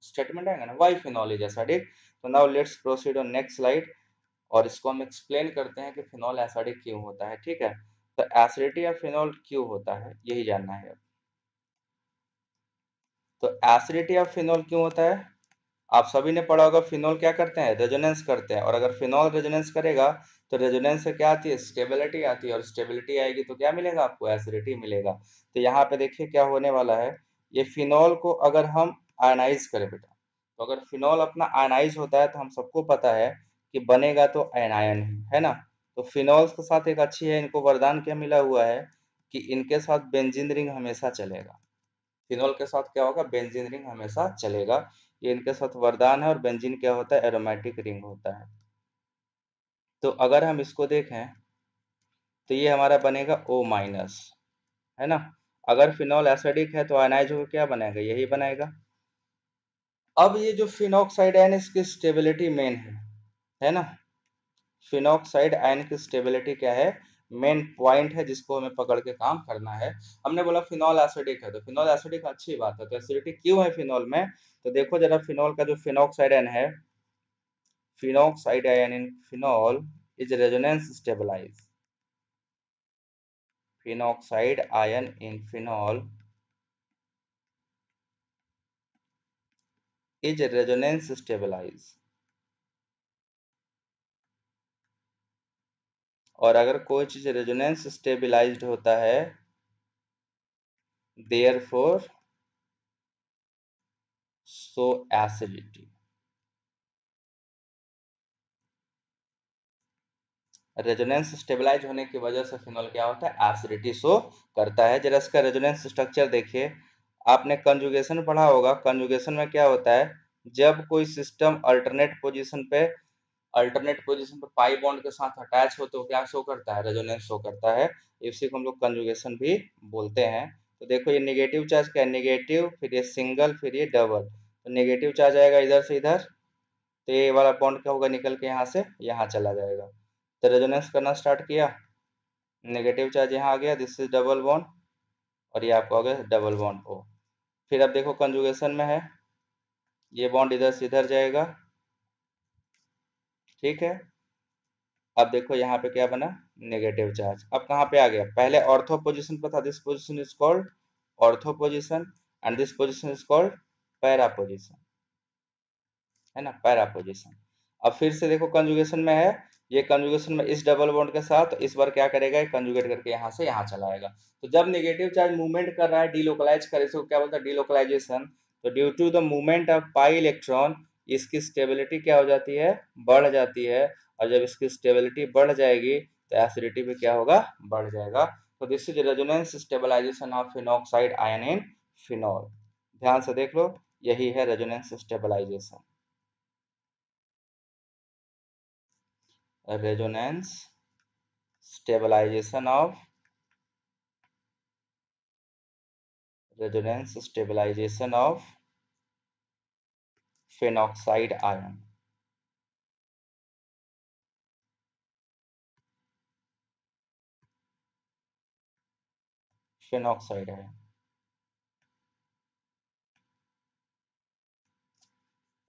स्टेटमेंट आएगा ना, व्हाई फिनॉल इज एसिडिक। तो now let's proceed on next slide, और इसको हम एक्सप्लेन करते हैं कि फिनॉल एसिडिक क्यों होता है, ठीक है। तो एसिडिटी या फिनॉल क्यों होता है यही जानना है। तो एसिडिटी ऑफ फिनॉल क्यों होता है, आप सभी ने पढ़ा होगा, फिनॉल क्या करते हैं, रेजोनेंस करते हैं। और अगर फिनॉल रेजोनेंस करेगा तो रेजोनेंस से क्या आती है, स्टेबिलिटी आती है, और स्टेबिलिटी आएगी तो क्या मिलेगा आपको, एसिडिटी मिलेगा। तो यहाँ पे देखिए क्या होने वाला है, ये फिनॉल को अगर हम आयनाइज करे बेटा। तो अगर फिनॉल अपना आयनाइज होता है तो हम सबको पता है कि बनेगा तो एनायन ही, है ना। तो फिनॉल्स के साथ एक अच्छी है, इनको वरदान क्या मिला हुआ है कि इनके साथ बेंजीन रिंग हमेशा चलेगा। फिनॉल के साथ क्या होगा, बेंजीन रिंग हमेशा चलेगा। ये इनके साथ वरदान है। और बेंजीन क्या होता है, एरोमेटिक रिंग होता है। तो अगर हम इसको देखें तो ये हमारा बनेगा O माइनस, है ना। अगर फिनॉल एसिडिक है तो आयनाइज होकर क्या बनाएगा, यही बनाएगा। अब ये जो फिनॉक्साइड आयन इसकी स्टेबिलिटी मेन है ना। फिनॉक्साइड आयन की स्टेबिलिटी क्या है, मेन पॉइंट है जिसको हमें पकड़ के काम करना है। हमने बोला फिनॉल एसिडिक है, तो फिनॉल एसिडिक अच्छी बात है, तो एसिडिटी क्यों है फिनॉल में। तो देखो जरा, फिनॉल का जो फिनॉक्साइड आयन है, phenoxide ion in phenol is resonance stabilize. Phenoxide ion in phenol is resonance stabilize. और अगर कोई चीज रेजोनेंस स्टेबलाइज्ड होता है, therefore so acidity. Resonance stabilize होने की वजह से फिनॉल क्या होता है, एसिडिटी शो करता है। जरा इसका रेजोनेंस स्ट्रक्चर देखिए। आपने कंजुगेशन पढ़ा होगा, कंजुगेशन में क्या होता है, जब कोई सिस्टम अल्टरनेट पोजीशन पे पाई बॉन्ड के साथ अटैच हो तो क्या शो करता है, रेजोनेंस शो करता है। इसी को हम लोग कंजुगेशन भी बोलते हैं। तो देखो ये नेगेटिव चार्ज क्या है, नेगेटिव, फिर ये सिंगल, फिर ये डबल। तो नेगेटिव चार्ज आएगा इधर से इधर, तो ये वाला बॉन्ड क्या होगा, निकल के यहाँ से यहाँ चला जाएगा। तो रेजोनेंस करना स्टार्ट किया, नेगेटिव चार्ज यहाँ आ गया, दिस इज डबल बॉन्ड, और ये आपको आ गया डबल बॉन्ड ओ। फिर अब देखो कंजुगेशन में है, ये बॉन्ड इधर से इधर जाएगा, ठीक है। अब देखो यहाँ पे क्या बना, नेगेटिव चार्ज। अब कहाँ पे आ गया, पहले ऑर्थो पोजीशन पे था, this position is called ortho position, and this position is called para position, है ना, पैरा पोजीशन। अब फिर से देखो कंजुगेशन में है, ये कंजुगेशन में इस डबल बॉन्ड के साथ इस बार क्या करेगा, कंजुगेट करके यहाँ से यहाँ चला आएगा। तो जब नेगेटिव चार्ज मूवमेंट कर रहा है, डीलोकलाइज करे, इसको क्या बोलते हैं, डीलोकलाइजेशन। तो due to the movement of pi electron, इसकी स्टेबिलिटी क्या हो जाती है, बढ़ जाती है। और जब इसकी स्टेबिलिटी बढ़ जाएगी तो एसिडिटी भी क्या होगा, बढ़ जाएगा। तो this is resonance stabilization of phenoxide ion in phenol. ध्यान से देख लो, यही है resonance stabilization. resonance stabilization of resonance stabilization of phenoxide ion। phenoxide ion,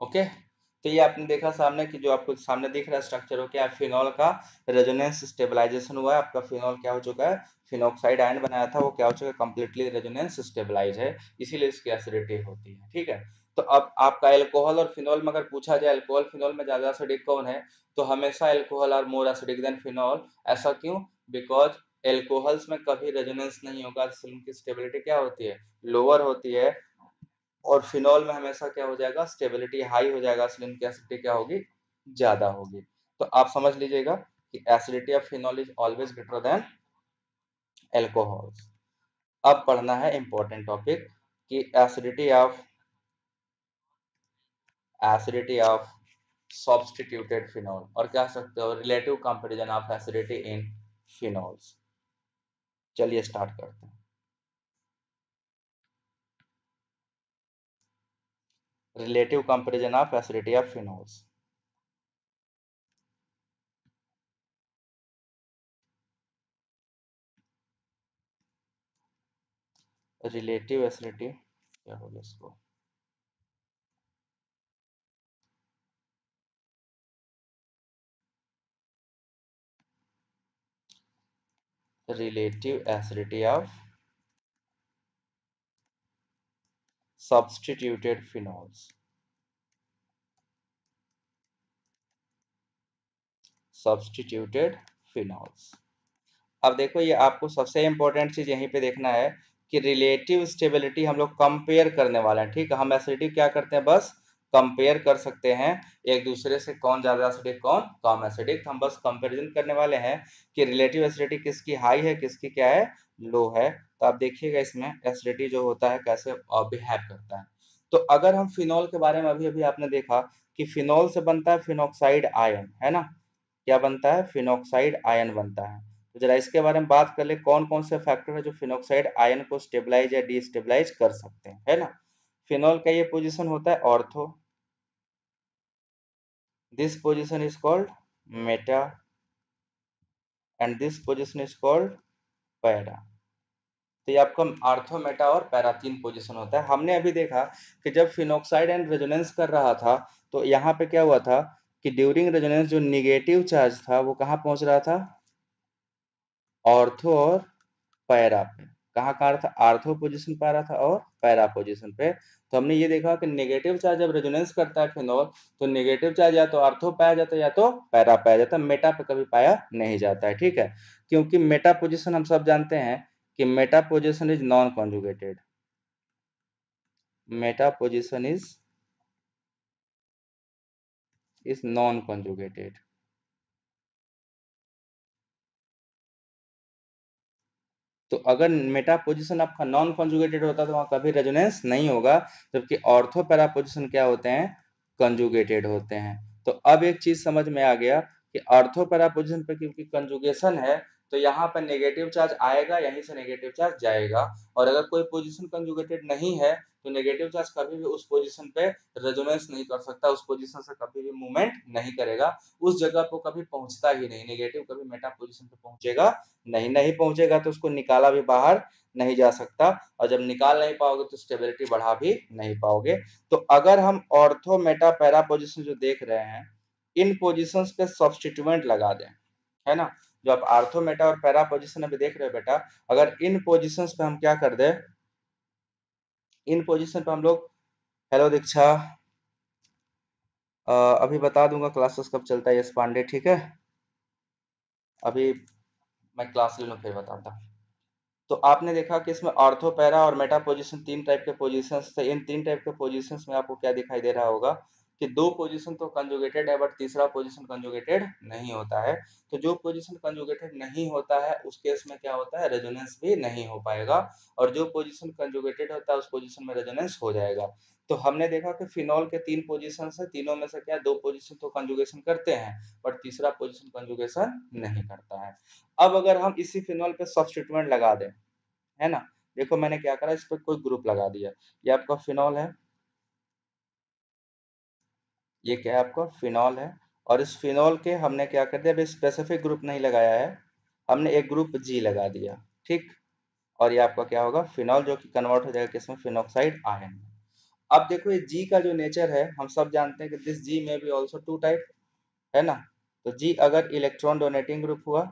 okay. तो ये आपने देखा सामने कि जो आपको सामने दिख रहा है स्ट्रक्चर हो क्या है, फिनॉल का रेजोनेंस स्टेबलाइजेशन हुआ है। आपका फिनॉल क्या हो चुका है, फिनॉक्साइड आयन बनाया था वो क्या हो चुका है, कंप्लीटली रेजोनेंस स्टेबलाइज है, इसीलिए इसकी एसिडिटी होती है, ठीक है। तो अब आपका एल्कोहल और फिनॉल में अगर पूछा जाए, अल्कोहल फिनॉल में ज्यादा एसिडिक कौन है, तो हमेशा alcohol are more acidic than phenol. ऐसा क्यों, बिकॉज एल्कोहल्स में कभी रेजोनेंस नहीं होगा, उनकी स्टेबिलिटी क्या होती है, लोअर होती है। और फिनॉल में हमेशा क्या हो जाएगा, स्टेबिलिटी हाई हो जाएगा, इसलिए इनकी एसिडिटी क्या होगी, ज्यादा होगी। तो आप समझ लीजिएगा कि acidity of phenol is always greater than alcohol. अब पढ़ना है इंपॉर्टेंट टॉपिक कि एसिडिटी ऑफ सब्स्टिट्यूटेड फिनॉल, और कह सकते हो relative comparison of acidity in phenols. चलिए स्टार्ट करते हैं। Relative comparison of acidity of phenols. Relative acidity क्या होगा इसको, relative acidity of substituted phenols। substituted phenols। अब देखो ये आपको सबसे इंपॉर्टेंट चीज यहीं पे देखना है कि रिलेटिव स्टेबिलिटी हम लोग कंपेयर करने वाले हैं, ठीक है। हम एसिडिटी क्या करते हैं, बस कंपेयर कर सकते हैं एक दूसरे से, कौन ज्यादा एसिडिक कौन कम एसिडिक। हम बस कंपैरिजन करने वाले हैं कि रिलेटिव एसिडिटी किसकी हाई है किसकी क्या है लो है। तो आप देखिएगा इसमें एसिडिटी जो होता है कैसे बिहेव करता है। तो अगर हम फिनॉल के बारे में अभी अभी आपने देखा कि फिनॉल से बनता है फिनॉक्साइड आयन, है ना। क्या बनता है, फिनॉक्साइड आयन बनता है। तो जरा इसके बारे में बात कर ले, कौन कौन से फैक्टर है जो फिनॉक्साइड आयन को स्टेबलाइज या डिस्टेबलाइज कर सकते हैं, है ना। फिनॉल का ये पोजीशन होता है ortho, this position is called Meta, and this position is called para. तो ये आपका आर्थो, मेटा और पैरा तीन पोजीशन होता है। हमने अभी देखा कि जब फिनॉक्साइड एंड रेजोनेंस कर रहा था तो यहाँ पे क्या हुआ था कि ड्यूरिंग रेजोनेंस जो निगेटिव चार्ज था वो कहाँ पहुंच रहा था, ऑर्थो और पैरा पे। कहाँ कहाँ था, आर्थो पोजीशन पे आ रहा था और पैरा पोजीशन पे। तो हमने ये देखा कि नेगेटिव चार्ज जब रेजोनेंस करता है फिनॉल तो नेगेटिव चार्ज या तो आर्थो पाया जाता है या तो पैरा पाया जाता है, मेटा पे कभी पाया नहीं जाता है, ठीक है। क्योंकि मेटा पोजीशन हम सब जानते हैं कि Meta position is non conjugated, Meta position is non conjugated. तो अगर मेटा पोजीशन आपका नॉन कॉन्जुगेटेड होता है तो वहां कभी रेजोनेंस नहीं होगा, जबकि ऑर्थो पैरा पोजीशन क्या होते हैं, कंजुगेटेड होते हैं। तो अब एक चीज समझ में आ गया कि ऑर्थो पैरा पोजीशन पे क्योंकि कंजुगेशन है तो यहाँ पर नेगेटिव चार्ज आएगा, यहीं से नेगेटिव चार्ज जाएगा। और अगर कोई पोजीशन कंजुगेटेड नहीं है तो नेगेटिव चार्ज कभी भी उस पोजीशन पे रेजोनेंस नहीं कर सकता, उस पोजीशन से कभी भी मूवमेंट नहीं करेगा, उस जगह को कभी पहुंचता ही नहीं, नेगेटिव कभी मेटा पोजीशन पे पहुंचेगा नहीं, नहीं पहुंचेगा तो उसको निकाला भी बाहर नहीं जा सकता, और जब निकाल नहीं पाओगे तो स्टेबिलिटी बढ़ा भी नहीं पाओगे। तो अगर हम ऑर्थो मेटा पैरा पोजीशन जो देख रहे हैं इन पोजीशंस पे सब्स्टिट्यूएंट लगा दें, है ना। जो आप आर्थो मेटा और पैरा पोजीशन अभी देख रहे हो बेटा, अगर इन पोजीशंस पे हम क्या कर दे, इन पोजीशन पे हम लोग, हेलो दीक्षा, अभी बता दूंगा क्लासेस कब चलता है यश पांडे, ठीक है। अभी मैं क्लास ले लूँ फिर बताता हूँ। तो आपने देखा कि इसमें ऑर्थो पैरा और मेटा पोजीशन तीन टाइप के पोजीशंस थे। इन तीन टाइप के पोजीशंस में आपको क्या दिखाई दे रहा होगा कि दो पोजीशन तो कंजुगेटेड है बट तीसरा पोजीशन कंजुगेटेड नहीं होता है। तो जो पोजीशन कंजुगेटेड नहीं होता है उस केस में क्या होता है, रेजोनेंस भी नहीं हो पाएगा, और जो पोजीशन कंजुगेटेड होता है उस पोजीशन में रेजोनेंस हो जाएगा। तो हमने देखा कि फिनॉल के तीन पोजीशन है, तीनों में से क्या दो पोजीशन तो कंजुगेशन करते हैं बट तीसरा पोजीशन कंजुगेशन नहीं करता है। अब अगर हम इसी फिनॉल पे सब्स्टिट्यूएंट लगा दें, है ना, देखो मैंने क्या करा, इस पर कोई ग्रुप लगा दिया, ये आपका फिनॉल है, ये क्या है आपका फिनॉल है, और इस फिनॉल के हमने क्या कर दिया, अभी स्पेसिफिक ग्रुप नहीं लगाया है, हमने एक ग्रुप जी लगा दिया, ठीक। और ये आपका क्या होगा, फिनॉल, जो कि कन्वर्ट हो जाएगा किसमें, फिनॉक्साइड आयन। अब देखो ये जी का जो नेचर है हम सब जानते हैं कि दिस जी में भी ऑल्सो टू टाइप, है ना। तो जी अगर इलेक्ट्रॉन डोनेटिंग ग्रुप हुआ,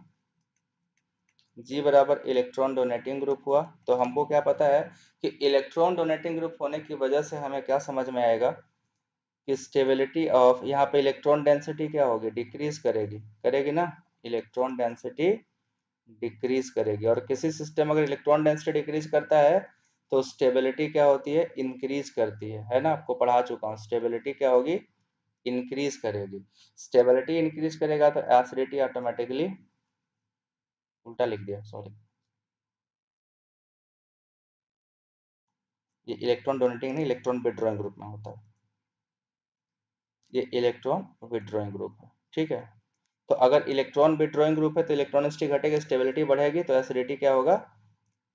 जी बराबर इलेक्ट्रॉन डोनेटिंग ग्रुप हुआ, तो हमको क्या पता है कि इलेक्ट्रॉन डोनेटिंग ग्रुप होने की वजह से हमें क्या समझ में आएगा कि स्टेबिलिटी ऑफ, यहाँ पे इलेक्ट्रॉन डेंसिटी क्या होगी, डिक्रीज करेगी, करेगी ना, इलेक्ट्रॉन डेंसिटी डिक्रीज करेगी। और किसी सिस्टम अगर इलेक्ट्रॉन डेंसिटी डिक्रीज करता है तो स्टेबिलिटी क्या होती है, इंक्रीज करती है ना। आपको पढ़ा चुका हूँ, स्टेबिलिटी क्या होगी, इंक्रीज करेगी। स्टेबिलिटी इंक्रीज करेगा तो एसिडिटी ऑटोमेटिकली, उल्टा लिख दिया सॉरी, ये इलेक्ट्रॉन डोनेटिंग नहीं, इलेक्ट्रॉन विड्रॉइंग ग्रुप में होता है, ये इलेक्ट्रॉन विड्रॉइंग ग्रुप है, ठीक है। तो अगर इलेक्ट्रॉन विड्रॉइंग ग्रुप है तो इलेक्ट्रॉनिसिटी घटेगी, स्टेबिलिटी बढ़ेगी, तो एसिडिटी क्या होगा,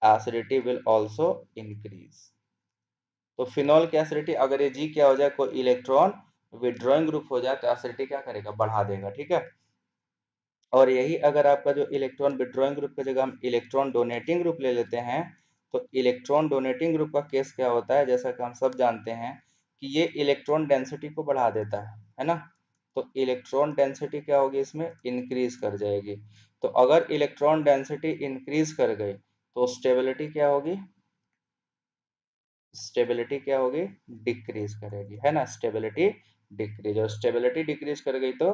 एसिडिटी विल आल्सो इंक्रीज। तो फिनॉल की एसिडिटी अगर ये जी क्या हो जाए, कोई इलेक्ट्रॉन विड्रॉइंग ग्रुप हो जाए तो एसिडिटी क्या करेगा, बढ़ा देगा, ठीक है। और यही अगर आपका जो इलेक्ट्रॉन विड्रॉइंग ग्रुप की जगह हम इलेक्ट्रॉन डोनेटिंग ग्रुप ले लेते हैं, तो इलेक्ट्रॉन डोनेटिंग ग्रुप का केस क्या होता है, जैसा कि हम सब जानते हैं कि ये इलेक्ट्रॉन डेंसिटी को बढ़ा देता है ना। तो इलेक्ट्रॉन डेंसिटी क्या होगी, इसमें इंक्रीज कर जाएगी। तो अगर इलेक्ट्रॉन डेंसिटी इंक्रीज कर गई तो स्टेबिलिटी क्या होगी, स्टेबिलिटी क्या होगी, डिक्रीज करेगी, है ना, स्टेबिलिटी डिक्रीज। और स्टेबिलिटी डिक्रीज कर गई तो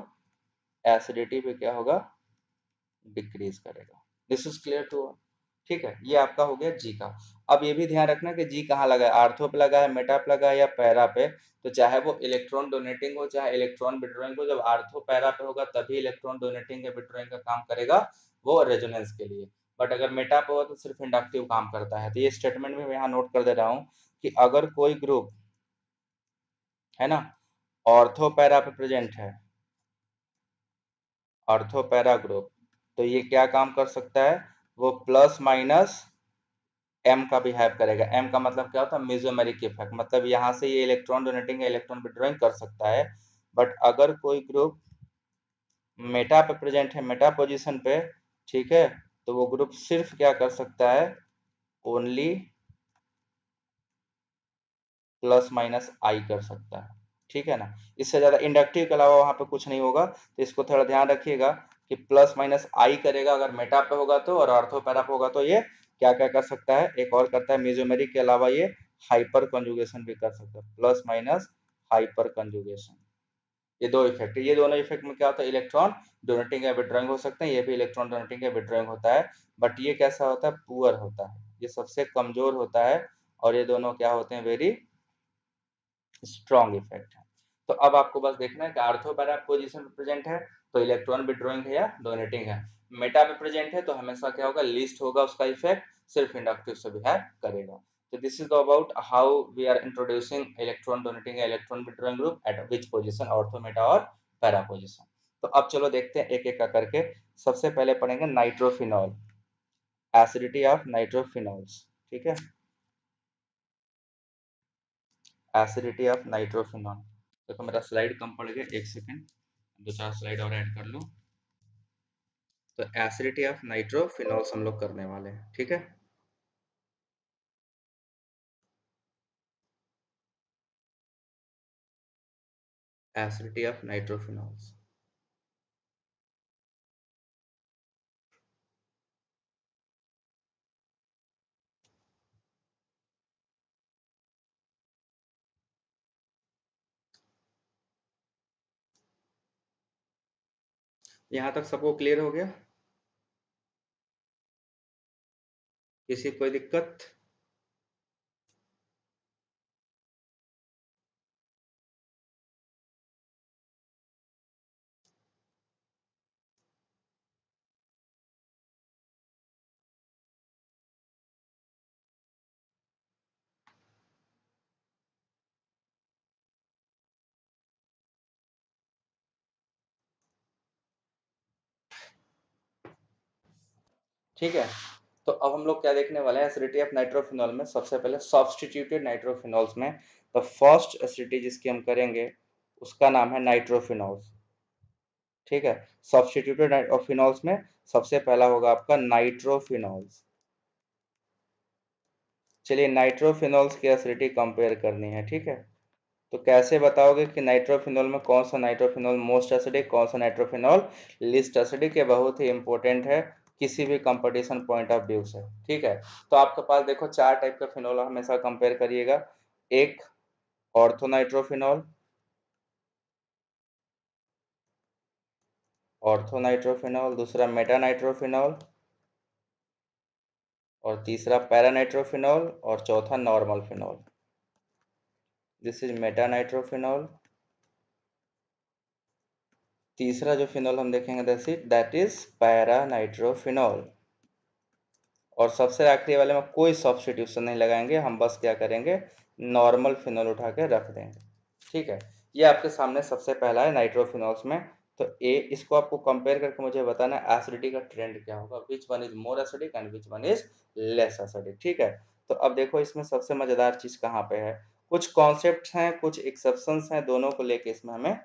एसिडिटी पे क्या होगा, डिक्रीज करेगा। दिस इज क्लियर टू, ठीक है, ये आपका हो गया जी का। अब ये भी ध्यान रखना कि जी कहाँ लगा है, आर्थो पे लगा है, मेटा पे लगा है या पैरा पे। तो चाहे वो इलेक्ट्रॉन डोनेटिंग हो चाहे इलेक्ट्रॉन विड्रॉइंग हो, जब आर्थो पैरा पे होगा तभी इलेक्ट्रॉन डोनेटिंग या विड्रॉइंग का काम करेगा वो रेजोनेंस के लिए। बट अगर मेटा पे हो तो सिर्फ इंडक्टिव काम करता है। तो ये स्टेटमेंट भी मैं यहाँ नोट कर दे रहा हूँ कि अगर कोई ग्रुप है ना ऑर्थो पैरा पे प्रेजेंट है, ऑर्थो पैरा ग्रुप, तो ये क्या काम कर सकता है, वो प्लस माइनस एम का बिहेव करेगा। एम का मतलब क्या होता है, मेसोमेरिक इफेक्ट, मतलब यहाँ से ये इलेक्ट्रॉन डोनेटिंग या इलेक्ट्रॉन विड्रॉइंग कर सकता है। बट अगर कोई ग्रुप मेटा पे प्रेजेंट है, मेटा पोजीशन पे, ठीक है, तो वो ग्रुप सिर्फ क्या कर सकता है, ओनली प्लस माइनस आई कर सकता है। ठीक है ना, इससे ज्यादा इंडक्टिव के अलावा वहां पे कुछ नहीं होगा। तो इसको थोड़ा ध्यान रखिएगा कि प्लस माइनस आई करेगा अगर मेटा पे होगा तो, और ऑर्थो पैरा पे होगा तो ये क्या क्या कर सकता है, एक और करता है मेसोमेरिक के अलावा ये हाइपर कंजुगेशन भी कर सकता है, प्लस माइनस हाइपर कंजुगेशन। ये दो इफेक्ट है, ये दोनों इफेक्ट में क्या होता है, इलेक्ट्रॉन डोनेटिंग या विड्रॉइंग हो सकते हैं, ये भी इलेक्ट्रॉन डोनेटिंग या विड्रॉइंग होता है। बट ये कैसा होता है, पुअर होता है, ये सबसे कमजोर होता है। और ये दोनों क्या होते हैं, वेरी स्ट्रॉन्ग इफेक्ट है। तो अब आपको बस देखना है कि आर्थो पैरा पोजीशन पे प्रेजेंट है तो इलेक्ट्रॉन विड्रॉइंग है या डोनेटिंग है, मेटा पे प्रेजेंट है तो हमेशा क्या होगा, लीस्ट होगा उसका इफेक्ट, सिर्फ इंडक्टिव से बिहेव करेगा। तो this is about how we are introducing electron donating या electron withdrawing group at which position, ortho, meta और पैरा पोजीशन। तो अब चलो देखते हैं एक एक का करके। सबसे पहले पढ़ेंगे नाइट्रोफिनॉल, एसिडिटी ऑफ नाइट्रोफिनॉल्स। ठीक है, एसिडिटी ऑफ नाइट्रोफिनॉल। देखो मेरा स्लाइड कम पड़ गया, एक सेकेंड, दो चार स्लाइड और ऐड कर लूँ। तो एसिडिटी ऑफ नाइट्रोफिनॉल्स हम लोग करने वाले हैं। ठीक है, एसिडिटी ऑफ नाइट्रोफिनॉल्स। यहाँ तक सबको क्लियर हो गया, किसी कोई दिक्कत? ठीक है, तो अब हम लोग क्या देखने वाले हैं, एसिडिटी ऑफ नाइट्रोफिनॉल में सबसे पहले सब्सटीट्यूटेड नाइट्रोफिनॉल्स में द फर्स्ट एसिडिटी जिसकी हम करेंगे उसका नाम है नाइट्रोफिनॉल्स। ठीक है, सब्सटीट्यूटेड नाइट्रोफिनॉल्स में सबसे पहला होगा आपका नाइट्रोफिनॉल्स। चलिए नाइट्रोफिनॉल्स की एसिडिटी कंपेयर करनी है। ठीक है, तो कैसे बताओगे कि नाइट्रोफिनॉल में कौन सा नाइट्रोफिनॉल मोस्ट एसिडिक, कौन सा नाइट्रोफिनॉल लीस्ट एसिडिक, ये बहुत ही इंपॉर्टेंट है किसी भी कंपटीशन पॉइंट ऑफ व्यू से। ठीक है, तो आपके पास देखो चार टाइप का फिनॉल हमेशा कंपेयर करिएगा। एक ऑर्थोनाइट्रोफिनॉल, ऑर्थोनाइट्रोफिनॉल, दूसरा मेटानाइट्रोफिनॉल, और तीसरा पैरानाइट्रोफिनॉल, और चौथा normal phenol. This is meta nitrophenol. तीसरा जो फिनॉल हम देखेंगे दैट इज पैरानाइट्रोफिनॉल। और सबसे आखिरी वाले में कोई सब्स्टिट्यूशन नहीं लगाएंगे, हम बस क्या करेंगे, नॉर्मल फिनॉल उठा के रख देंगे। ठीक है, ये आपके सामने सबसे पहला है नाइट्रोफिनॉल्स में। तो ए, इसको आपको कंपेयर करके मुझे बताना एसिडिटी का ट्रेंड क्या होगा, which one is more acidic and which one is less acidic. ठीक है, तो अब देखो इसमें सबसे मजेदार चीज कहाँ पे है, कुछ कॉन्सेप्ट हैं कुछ एक्सेप्शंस हैं, दोनों को लेके इसमें हमें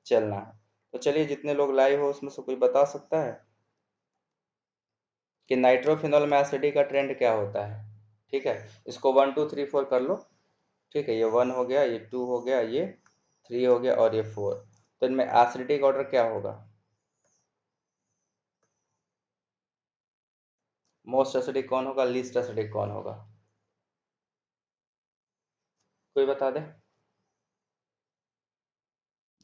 चलना है। तो चलिए जितने लोग लाइव हो उसमें से कोई बता सकता है कि नाइट्रोफिनॉल में एसिडिटी का ट्रेंड क्या होता है। ठीक है, इसको 1 2 3 4 कर लो। ठीक है, ये 1 हो गया, ये 2 हो गया, ये 3 हो गया और ये 4। तो इनमें एसिडिटी का ऑर्डर क्या होगा, मोस्ट एसिडिक कौन होगा, लीस्ट एसिडिक कौन होगा, कोई बता दे।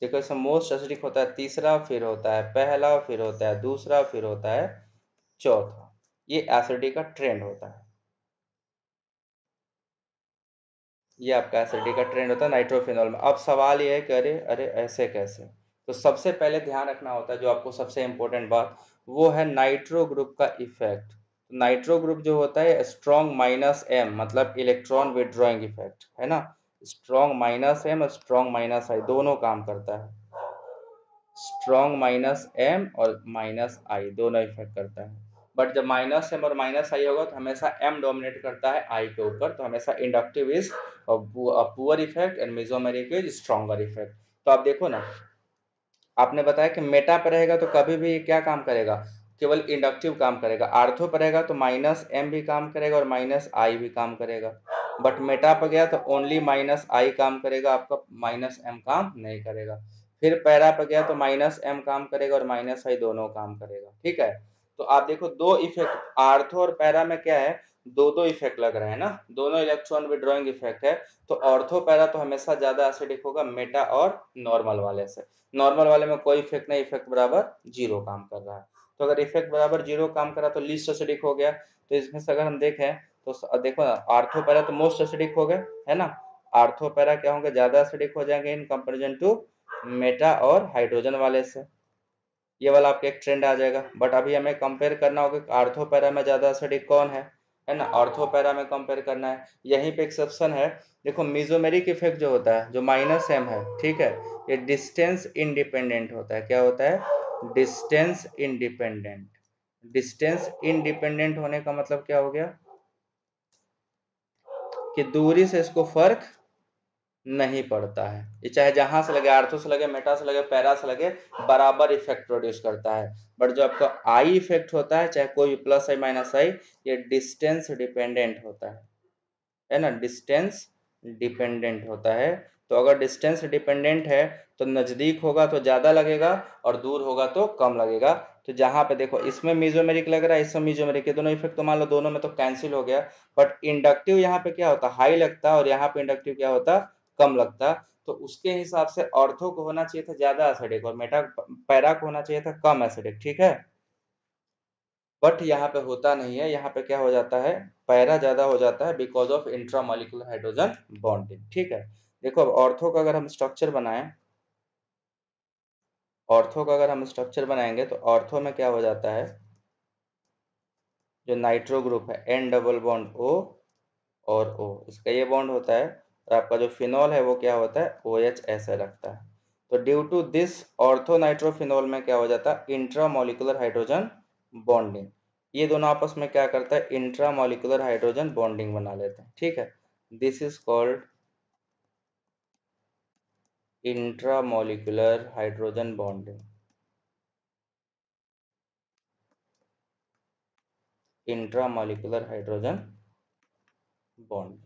देखो इसमें मोस्ट एसिडिक होता है तीसरा, फिर होता है पहला, फिर होता है दूसरा, फिर होता है चौथा। ये एसिडिटी का ट्रेंड होता है, ये आपका एसिडिटी का ट्रेंड होता है नाइट्रोफिनॉल में। अब सवाल ये है कि अरे अरे ऐसे कैसे, तो सबसे पहले ध्यान रखना होता है जो आपको सबसे इंपॉर्टेंट बात, वो है नाइट्रो ग्रुप का इफेक्ट। नाइट्रो ग्रुप जो होता है स्ट्रॉन्ग माइनस एम, मतलब इलेक्ट्रॉन विड्रॉइंग इफेक्ट है ना, स्ट्रॉन्ग माइनस एम और स्ट्रॉन्ग माइनस आई दोनों काम करता है, स्ट्रॉन्ग माइनस एम और माइनस आई दोनों इफेक्ट करता है। बट जब माइनस एम और माइनस आई होगा तो हमेशा एम डोमिनेट करता है आई के ऊपर, तो हमेशा inductive is poor effect and mesomeric is stronger effect. तो आप देखो ना, आपने बताया कि मेटा पर रहेगा तो कभी भी क्या काम करेगा, केवल इंडक्टिव काम करेगा। आर्थो पर रहेगा तो माइनस एम भी काम करेगा और माइनस आई भी काम करेगा। बट मेटा पर गया तो ओनली माइनस आई काम करेगा, आपका माइनस एम काम नहीं करेगा। फिर पैरा पर गया तो माइनस एम काम करेगा और माइनस आई दोनों काम करेगा, ठीक है। तो आप देखो दो इफेक्ट आर्थो और पैरा में क्या है, दो दो इफेक्ट लग रहे हैं ना, दोनों इलेक्ट्रॉन विड्रॉइंग इफेक्ट है। तो ऑर्थो पैरा तो हमेशा ज्यादा एसिडिक होगा मेटा और नॉर्मल वाले से। नॉर्मल वाले में कोई इफेक्ट नहीं, इफेक्ट बराबर जीरो काम कर रहा है। तो अगर इफेक्ट बराबर जीरो काम करा तो लीस्ट एसिडिक हो गया। तो इसमें से अगर हम देखें तो देखो ना, आर्थो पैरा तो मोस्ट एसिडिक हो गए है ना, आर्थो पैरा क्या होंगे, ज्यादा एसिडिक हो जाएंगे इन कंपेरिजन टू मेटा और हाइड्रोजन वाले से। ये वाला आपका एक ट्रेंड आ जाएगा। बट अभी हमें कंपेयर करना होगा कि आर्थो पैरा में ज्यादा एसिडिक कौन है ना, आर्थो पैरा में कंपेयर करना है। यहीं पे एक्सेप्शन है, देखो मेसोमेरिक इफेक्ट जो होता है जो माइनस एम है, ठीक है, ये डिस्टेंस इंडिपेंडेंट होता है। क्या होता है, डिस्टेंस इंडिपेंडेंट। डिस्टेंस इंडिपेंडेंट होने का मतलब क्या हो गया कि दूरी से इसको फर्क नहीं पड़ता है, ये चाहे जहां से लगे, आर्थो से लगे, मेटा से लगे, पैरा से लगे, बराबर इफेक्ट प्रोड्यूस करता है। बट जो आपका आई इफेक्ट होता है, चाहे कोई प्लस आई माइनस आई, ये डिस्टेंस डिपेंडेंट होता है ना, डिस्टेंस डिपेंडेंट होता है। तो अगर डिस्टेंस डिपेंडेंट है तो नजदीक होगा तो ज्यादा लगेगा और दूर होगा तो कम लगेगा। तो जहां पे देखो इसमें मीजोमेरिक लग रहा है, इसमें मीजोमेरिक, ये दोनों इफेक्ट तो मान लो दोनों में तो कैंसिल हो गया। बट इंडक्टिव यहाँ पे क्या होता, हाई लगता, और यहाँ पे इंडक्टिव क्या होता, कम लगता। तो उसके हिसाब से ऑर्थो को होना चाहिए था ज्यादा एसिडिक और मेटा पैरा को होना चाहिए था कम एसिडिक, ठीक है। बट यहाँ पे होता नहीं है, यहाँ पे क्या हो जाता है, पैरा ज्यादा हो जाता है because of intramolecular hydrogen bonding, ठीक है। देखो अब ऑर्थो का अगर हम स्ट्रक्चर बनाएं, ऑर्थो का अगर हम स्ट्रक्चर बनाएंगे तो ऑर्थो में क्या हो जाता है, जो नाइट्रो ग्रुप है एन डबल बॉन्ड ओ और ओ, इसका ये बॉन्ड होता है, और आपका जो फिनॉल है वो क्या होता है, ओ एच ऐसे रखता है। तो due to this ortho nitrophenol में क्या हो जाता है, इंट्रामॉलिक्यूलर हाइड्रोजन बॉन्डिंग। ये दोनों आपस में क्या करता है, इंट्रामॉलिक्यूलर हाइड्रोजन बॉन्डिंग बना लेते हैं, ठीक है। This is called intramolecular hydrogen bonding, intramolecular hydrogen bond.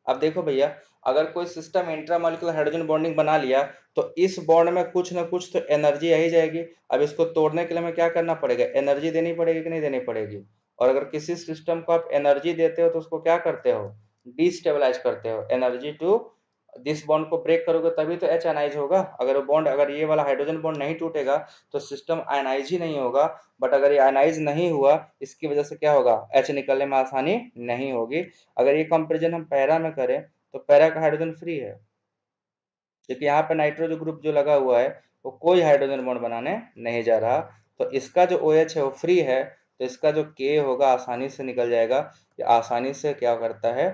अब देखो भैया, अगर कोई सिस्टम इंट्रामॉलिक्यूलर हाइड्रोजन बॉन्डिंग बना लिया तो इस बॉन्ड में कुछ ना कुछ तो एनर्जी आ ही जाएगी। अब इसको तोड़ने के लिए हमें क्या करना पड़ेगा, एनर्जी देनी पड़ेगी कि नहीं देनी पड़ेगी। और अगर किसी सिस्टम को आप एनर्जी देते हो तो उसको क्या करते हो, डिस्टेबलाइज करते हो, एनर्जी टू दिस बॉन्ड को ब्रेक करोगे तभी तो एच आयनाइज होगा। अगर वो बॉन्ड, अगर ये वाला हाइड्रोजन बॉन्ड नहीं टूटेगा तो सिस्टम आयनाइज ही नहीं होगा। बट अगर ये आयनाइज नहीं हुआ, इसकी वजह से क्या होगा, एच निकलने में आसानी नहीं होगी। अगर ये कंपेरिजन हम पैरा में करें तो पैरा का हाइड्रोजन फ्री है, क्योंकि यहाँ पे नाइट्रो जो ग्रुप जो लगा हुआ है वो कोई हाइड्रोजन बॉन्ड बनाने नहीं जा रहा। तो इसका जो ओ OH है वो फ्री है, तो इसका जो के होगा आसानी से निकल जाएगा। ये आसानी से क्या करता है,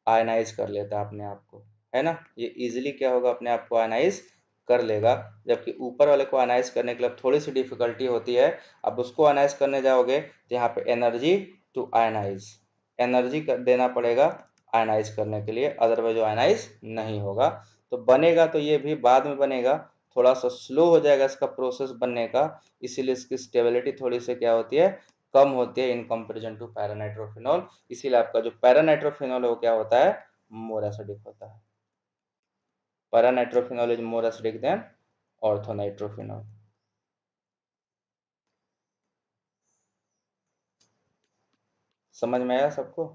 आयनाइज कर लेता है अपने आप को, है ना, ये इजीली क्या होगा, अपने आप को आयनाइज कर लेगा। जबकि ऊपर वाले को आयनाइज करने के लिए थोड़ी सी डिफिकल्टी होती है। अब उसको आयनाइज करने जाओगे तो यहाँ पे एनर्जी टू आयनाइज, एनर्जी देना पड़ेगा आयनाइज करने के लिए, अदरवाइज आयनाइज नहीं होगा। तो बनेगा तो ये भी बाद में बनेगा, थोड़ा सा स्लो हो जाएगा इसका प्रोसेस बनने का, इसीलिए इसकी स्टेबिलिटी थोड़ी सी क्या होती है, कम होती है इन कंपेरिजन टू पैरानाइट्रोफिनॉल। इसीलिए आपका जो पैरानाइट्रोफिनॉल है वो क्या होता है, मोर एसिडिक होता है। Paranitrophenol is more acidic then orthonitrophenol. समझ में आया सबको।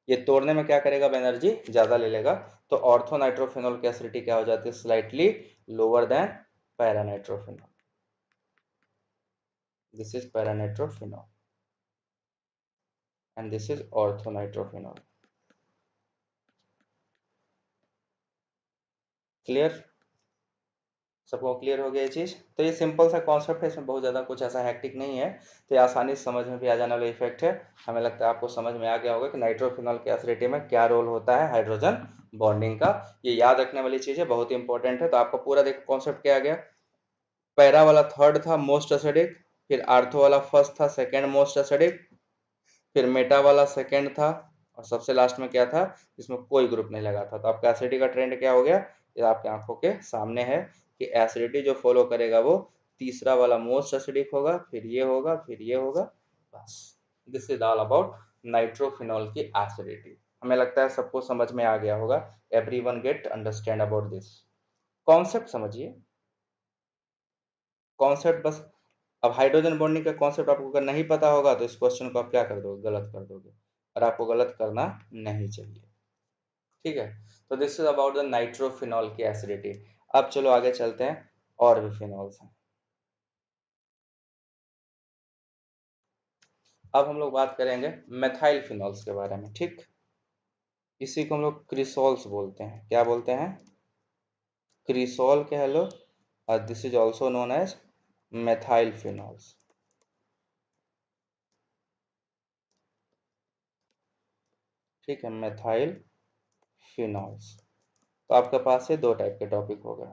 ये तोड़ने में क्या करेगा, अब एनर्जी ज्यादा ले लेगा। तो ऑर्थोनाइट्रोफिनॉल की एसिडिटी क्या हो जाती है, slightly lower than paranitrophenol. This is paranitrophenol. And this is orthonitrophenol. Clear? सबको क्लियर हो गया ये चीज़? तो ये सिंपल सा कॉन्सेप्ट है, इसमें बहुत ज़्यादा कुछ ऐसा हैक्टिक नहीं है, तो ये आसानी से समझ में भी आ जाने वाला इफेक्ट है। हमें लगता है आपको समझ में आ गया होगा कि नाइट्रोफिनॉल की एसिडिटी में क्या रोल होता है हाइड्रोजन बॉन्डिंग का। ये याद रखने वाली चीज़ है, बहुत इंपॉर्टेंट है। तो आपको पूरा देखो कॉन्सेप्ट क्या आ गया। पैरा वाला थर्ड था मोस्ट एसिडिक, फिर आर्थो वाला फर्स्ट था सेकेंड मोस्ट एसिडिक, फिर मेटा वाला सेकेंड था, और सबसे लास्ट में क्या था जिसमें कोई ग्रुप नहीं लगा था। तो आपका एसिडिटी का ट्रेंड क्या हो गया, ये आपके आंखों के सामने है कि एसिडिटी जो फॉलो करेगा वो तीसरा वाला मोस्ट एसिडिक होगा, फिर ये होगा, फिर ये होगा। बस this is all about nitrophenol की एसिडिटी। हमें लगता है सबको समझ में आ गया होगा। Everyone get understand about this concept. समझिए कॉन्सेप्ट बस। अब हाइड्रोजन बॉन्डिंग का कॉन्सेप्ट आपको अगर नहीं पता होगा तो इस क्वेश्चन को आप क्या कर दोगे, गलत कर दोगे, और आपको गलत करना नहीं चाहिए। ठीक है, तो this is about the nitrophenol की एसिडिटी। अब चलो आगे चलते हैं, और भी फिनॉल्स हैं। अब हम लोग बात करेंगे मेथाइल फिनॉल्स के बारे में। ठीक, इसी को हम लोग क्रिसोल्स बोलते हैं। क्या बोलते हैं? क्रिसोल के हेलो, और this is also known as methyl phenols. ठीक है, मेथाइल फिनॉल्स। तो आपके पास से दो टाइप के टॉपिक हो गए।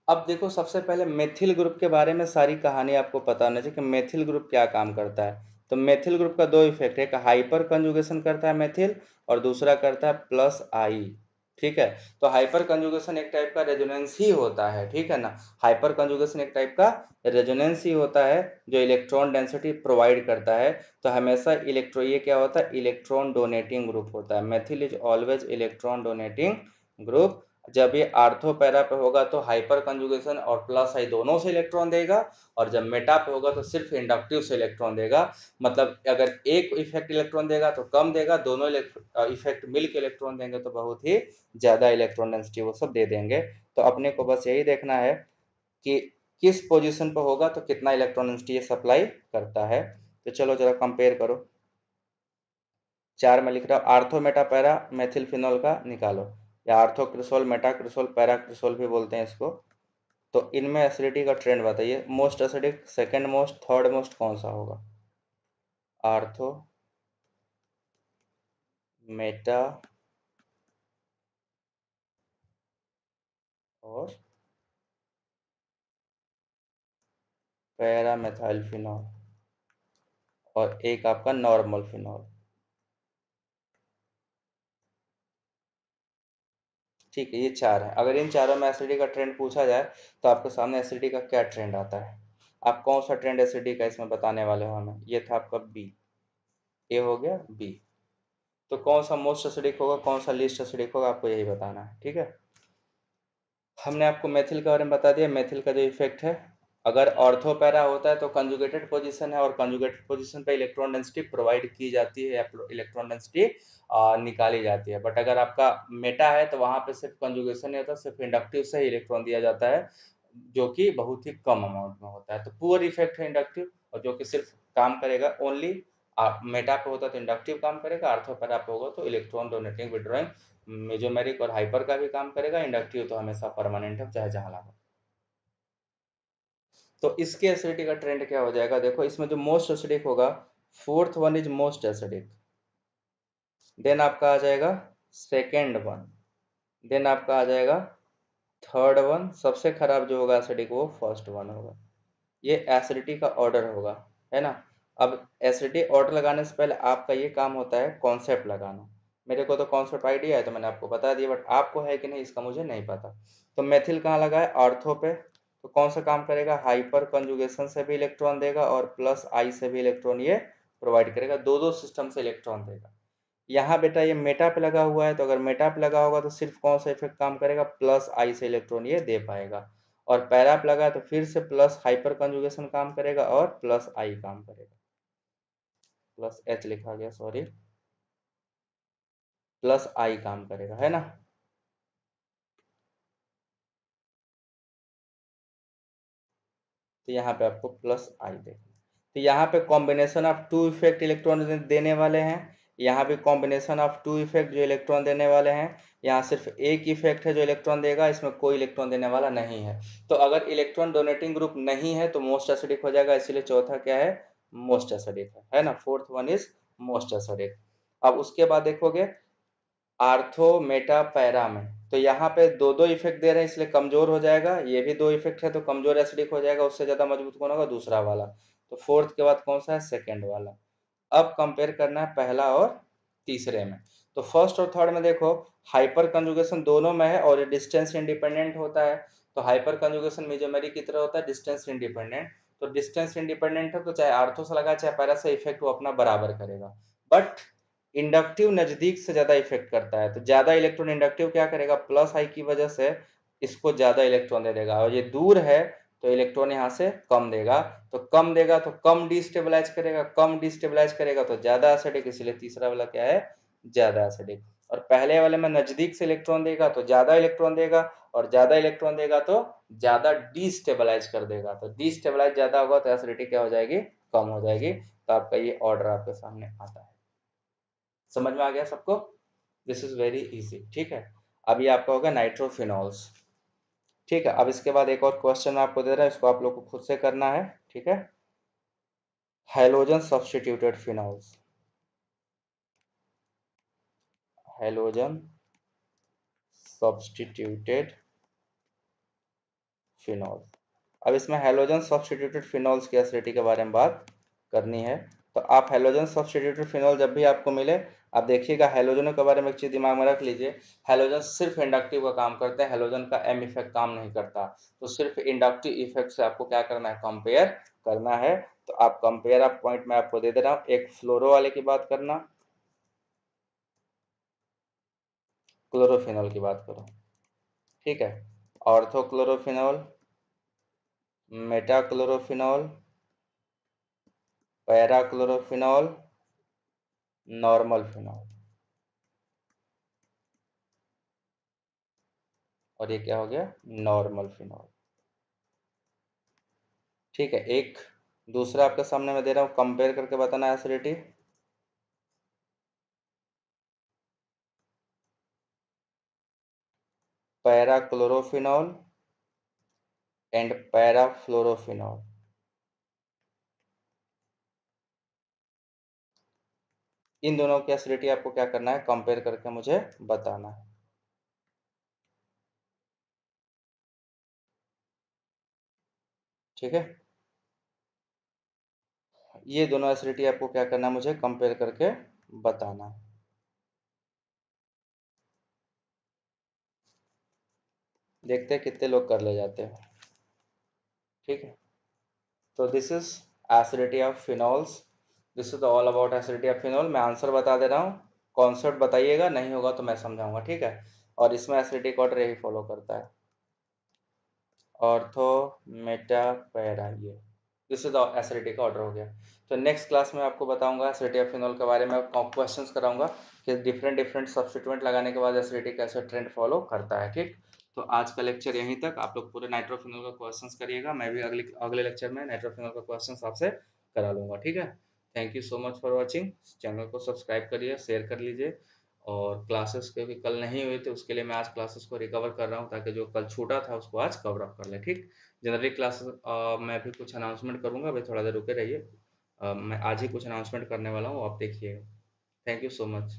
अब देखो सबसे पहले मेथिल ग्रुप के बारे में सारी कहानी आपको पता होना चाहिए कि मेथिल ग्रुप क्या काम करता है। तो मेथिल ग्रुप का दो इफेक्ट है, एक हाइपर कंजुगेशन करता है मेथिल, और दूसरा करता है प्लस आई। ठीक है, तो हाइपर कंजुगेशन एक टाइप का रेजोनेंस ही होता है, ठीक है ना। हाइपर कंजुगेशन एक टाइप का रेजोनेंस ही होता है जो इलेक्ट्रॉन डेंसिटी प्रोवाइड करता है। तो हमेशा ये क्या होता है, इलेक्ट्रॉन डोनेटिंग ग्रुप होता है। Methyl is always electron donating group. जब ये आर्थो पैरा पे होगा तो हाइपर कंजुगेशन और प्लस आई दोनों से इलेक्ट्रॉन देगा, और जब मेटा पे होगा तो सिर्फ इंडक्टिव से इलेक्ट्रॉन देगा। मतलब अगर एक इफेक्ट इलेक्ट्रॉन देगा तो कम देगा, दोनों इफेक्ट मिल के इलेक्ट्रॉन देंगे तो बहुत ही ज्यादा इलेक्ट्रॉन डेंसिटी वो सब दे देंगे। तो अपने को बस यही देखना है कि किस पोजीशन पर होगा तो कितना इलेक्ट्रॉन डेंसिटी ये सप्लाई करता है। तो चलो जरा कंपेयर करो। चार में लिख रहा हूँ ortho Meta para methyl phenol का निकालो, या ortho cresol Meta cresol para cresol भी बोलते हैं इसको। तो इनमें एसिडिटी का ट्रेंड बताइए, most acidic, second most, third most कौन सा होगा? आर्थो मेटा और पैरा मेथाइल फिनॉल, और एक आपका नॉर्मल फिनॉल। ठीक है, ये चार है। अगर इन चारों में एसिडिटी का ट्रेंड पूछा जाए तो आपके सामने एसिडिटी का क्या ट्रेंड आता है? आप कौन सा ट्रेंड एसिडिटी का इसमें बताने वाले हो हमें? ये था आपका बी, ए हो गया बी। तो कौन सा मोस्ट एसिडिक होगा, कौन सा लीस्ट एसिडिक होगा, आपको यही बताना है। ठीक है, हमने आपको मेथिल के बारे में बता दिया। मेथिल का जो इफेक्ट है, अगर ऑर्थो पैरा होता है तो कंजुगेटेड पोजीशन है, और कंजुगेटेड पोजीशन पे इलेक्ट्रॉन डेंसिटी प्रोवाइड की जाती है या इलेक्ट्रॉन डेंसिटी निकाली जाती है। बट अगर आपका मेटा है तो वहां पे सिर्फ कंजुगेशन नहीं होता, सिर्फ इंडक्टिव से ही इलेक्ट्रॉन दिया जाता है, जो कि बहुत ही कम अमाउंट में होता है। तो पुअर इफेक्ट है इंडक्टिव, और जो कि सिर्फ काम करेगा ओनली मेटा पे होता तो इंडक्टिव काम करेगा, आर्थो पैरा पे होगा तो इलेक्ट्रॉन डोनेटिंग विड्रॉइंग मेजोमेरिक और हाइपर का भी काम करेगा। इंडक्टिव तो हमेशा परमानेंट है चाहे जहां लगा। तो इसके एसिडिटी का ट्रेंड क्या हो जाएगा, देखो इसमें जो मोस्ट एसिडिक होगा, fourth one is most acidic, then आपका आ जाएगा सेकेंड वन, देन आपका आ जाएगा थर्ड वन, सबसे खराब जो होगा एसिडिक वो फर्स्ट वन होगा। ये एसिडिटी का ऑर्डर होगा, है ना। अब एसिडिटी ऑर्डर लगाने से पहले आपका ये काम होता है कॉन्सेप्ट लगाना। मेरे को तो कॉन्सेप्ट आइडिया है तो मैंने आपको बता दिया, बट आपको है कि नहीं इसका मुझे नहीं पता। तो मेथिल कहाँ लगा है, ऑर्थो पे। तो कौन सा काम करेगा, हाइपर कंजुगेशन से भी इलेक्ट्रॉन देगा और प्लस आई से भी इलेक्ट्रॉन ये प्रोवाइड करेगा, दो दो सिस्टम से इलेक्ट्रॉन देगा। यहाँ बेटा ये मेटा पे लगा हुआ है, तो अगर मेटा पे लगा होगा तो सिर्फ कौन सा इफेक्ट काम करेगा, प्लस आई से इलेक्ट्रॉन ये दे पाएगा। और पैरा पे लगा है तो फिर से प्लस हाइपर कंजुगेशन काम करेगा और प्लस आई काम करेगा। प्लस एच लिखा गया, सॉरी, प्लस आई काम करेगा, है ना। तो यहाँ पे आपको प्लस आई देखना। तो यहाँ पे combination of two effect electron देने वाले हैं, यहाँ भी कॉम्बिनेशन ऑफ टू इफेक्ट जो इलेक्ट्रॉन देने वाले हैं, यहाँ सिर्फ एक इफेक्ट है जो इलेक्ट्रॉन देगा, इसमें कोई इलेक्ट्रॉन देने वाला नहीं है। तो अगर इलेक्ट्रॉन डोनेटिंग ग्रुप नहीं है तो मोस्ट एसिडिक हो जाएगा, इसीलिए चौथा क्या है, मोस्ट एसिडिक है ना। Fourth one is most acidic. अब उसके बाद देखोगे आर्थो मेटा पैरा में, तो यहाँ पे दो दो इफेक्ट दे रहे हैं इसलिए कमजोर हो जाएगा, ये भी दो इफेक्ट है तो कमजोर एसिडिक हो जाएगा, उससे ज्यादा मजबूत कौन होगा, दूसरा वाला। तो फोर्थ के बाद कौन सा है, सेकेंड वाला। अब कंपेयर करना है पहला और तीसरे में। तो फर्स्ट और थर्ड में देखो हाइपर कंजुगेशन दोनों में है और डिस्टेंस इंडिपेंडेंट होता है। तो हाइपर कंजुगेशन मेजोमेरी की तरह होता है, डिस्टेंस इंडिपेंडेंट। तो डिस्टेंस इंडिपेंडेंट है तो चाहे आर्थो से लगा चाहे पैरा से, इफेक्ट वो अपना बराबर करेगा। बट इंडक्टिव नजदीक से ज्यादा इफेक्ट करता है, तो ज्यादा इलेक्ट्रॉन इंडक्टिव क्या करेगा, प्लस आई की वजह से इसको ज्यादा इलेक्ट्रॉन दे देगा, और ये दूर है तो इलेक्ट्रॉन यहाँ से कम देगा। तो कम देगा तो कम डिस्टेबलाइज करेगा, कम डिस्टेबलाइज करेगा तो ज्यादा एसिडिक, इसलिए तीसरा वाला क्या है, ज्यादा एसिडिक। और पहले वाले में नजदीक से इलेक्ट्रॉन देगा तो ज्यादा इलेक्ट्रॉन देगा, और ज्यादा इलेक्ट्रॉन देगा तो ज्यादा डिस्टेबलाइज कर देगा, तो डिस्टेबलाइज ज्यादा होगा तो एसिडिटी क्या हो जाएगी, कम हो जाएगी। तो आपका ये ऑर्डर आपके सामने आता है। समझ में आ गया सबको, दिस इज वेरी इजी, ठीक है। अब ये आपका होगा नाइट्रोफिनॉल्स, ठीक है। अब इसके बाद एक और क्वेश्चन आपको दे रहा है, इसको आप लोग को खुद से करना है, ठीक है। Halogen substituted phenols, halogen substituted phenol. अब इसमें हेलोजन सब्स्टिट्यूटेड फिनॉल्स की एसिडिटी के बारे में बात करनी है। तो आप हेलोजन सब्स्टिट्यूटेड फिनॉल जब भी आपको मिले, आप देखिएगा हेलोजनों के बारे में एक चीज दिमाग में रख लीजिए, हेलोजन सिर्फ इंडक्टिव का काम करते हैं, हेलोजन का एम इफेक्ट काम नहीं करता। तो सिर्फ इंडक्टिव इफेक्ट से आपको क्या करना है, कंपेयर करना है। तो आप कंपेयर आप पॉइंट में आपको दे दे रहा हूँ, एक फ्लोरो वाले की बात करना, क्लोरोफिनॉल की बात करो, ठीक है। ऑर्थोक्लोरोफिनॉल, मेटाक्लोरोफिनॉल, पैराक्लोरोफिनॉल, नॉर्मल फिनॉल, और ये क्या हो गया, नॉर्मल फिनॉल, ठीक है। एक दूसरा आपके सामने मैं दे रहा हूँ, कंपेयर करके बताना एसिडिटी। पैराक्लोरोफिनॉल एंड पैराफ्लोरोफिनॉल, इन दोनों की एसिडिटी आपको क्या करना है, कंपेयर करके मुझे बताना है। ठीक है, ये दोनों एसिडिटी आपको क्या करना है, मुझे कंपेयर करके बताना है। देखते हैं कितने लोग कर ले जाते हैं, ठीक है। तो this is acidity of phenols, this is all about acidity of phenol. मैं आंसर बता दे रहा हूँ, कॉन्सेप्ट बताइएगा, नहीं होगा तो मैं समझाऊंगा, ठीक है। और इसमें एसिडिक ऑर्डर यही फॉलो करता है, ऑर्थो मेटा पैरा, ये दिस इज एसिडिटी का ऑर्डर हो गया। तो नेक्स्ट क्लास में आपको बताऊंगा एसिडिटी ऑफ फिनॉल के बारे में, क्वेश्चंस कराऊंगा कि डिफरेंट डिफरेंट सब्स्टिट्यूएंट लगाने के बाद एसिडिटी कैसे ट्रेंड फॉलो करता है, ठीक। तो आज का लेक्चर यहीं तक, आप लोग पूरे नाइट्रोफिनॉल का क्वेश्चंस करिएगा, मैं भी अगले अगले लेक्चर में नाइट्रोफिनॉल का क्वेश्चंस आपसे करा लूंगा, ठीक है। Thank you so much for watching, channel को सब्सक्राइब करिए, शेयर कर लीजिए। और क्लासेस क्योंकि कल नहीं हुई थी उसके लिए मैं आज क्लासेस को रिकवर कर रहा हूँ, ताकि जो कल छूटा था उसको आज कवर अप कर ले, ठीक। जनरली क्लासेस मैं भी कुछ अनाउंसमेंट करूंगा, अभी थोड़ा देर रुके रहिए, मैं आज ही कुछ अनाउंसमेंट करने वाला हूँ, आप देखिएगा। Thank you so much.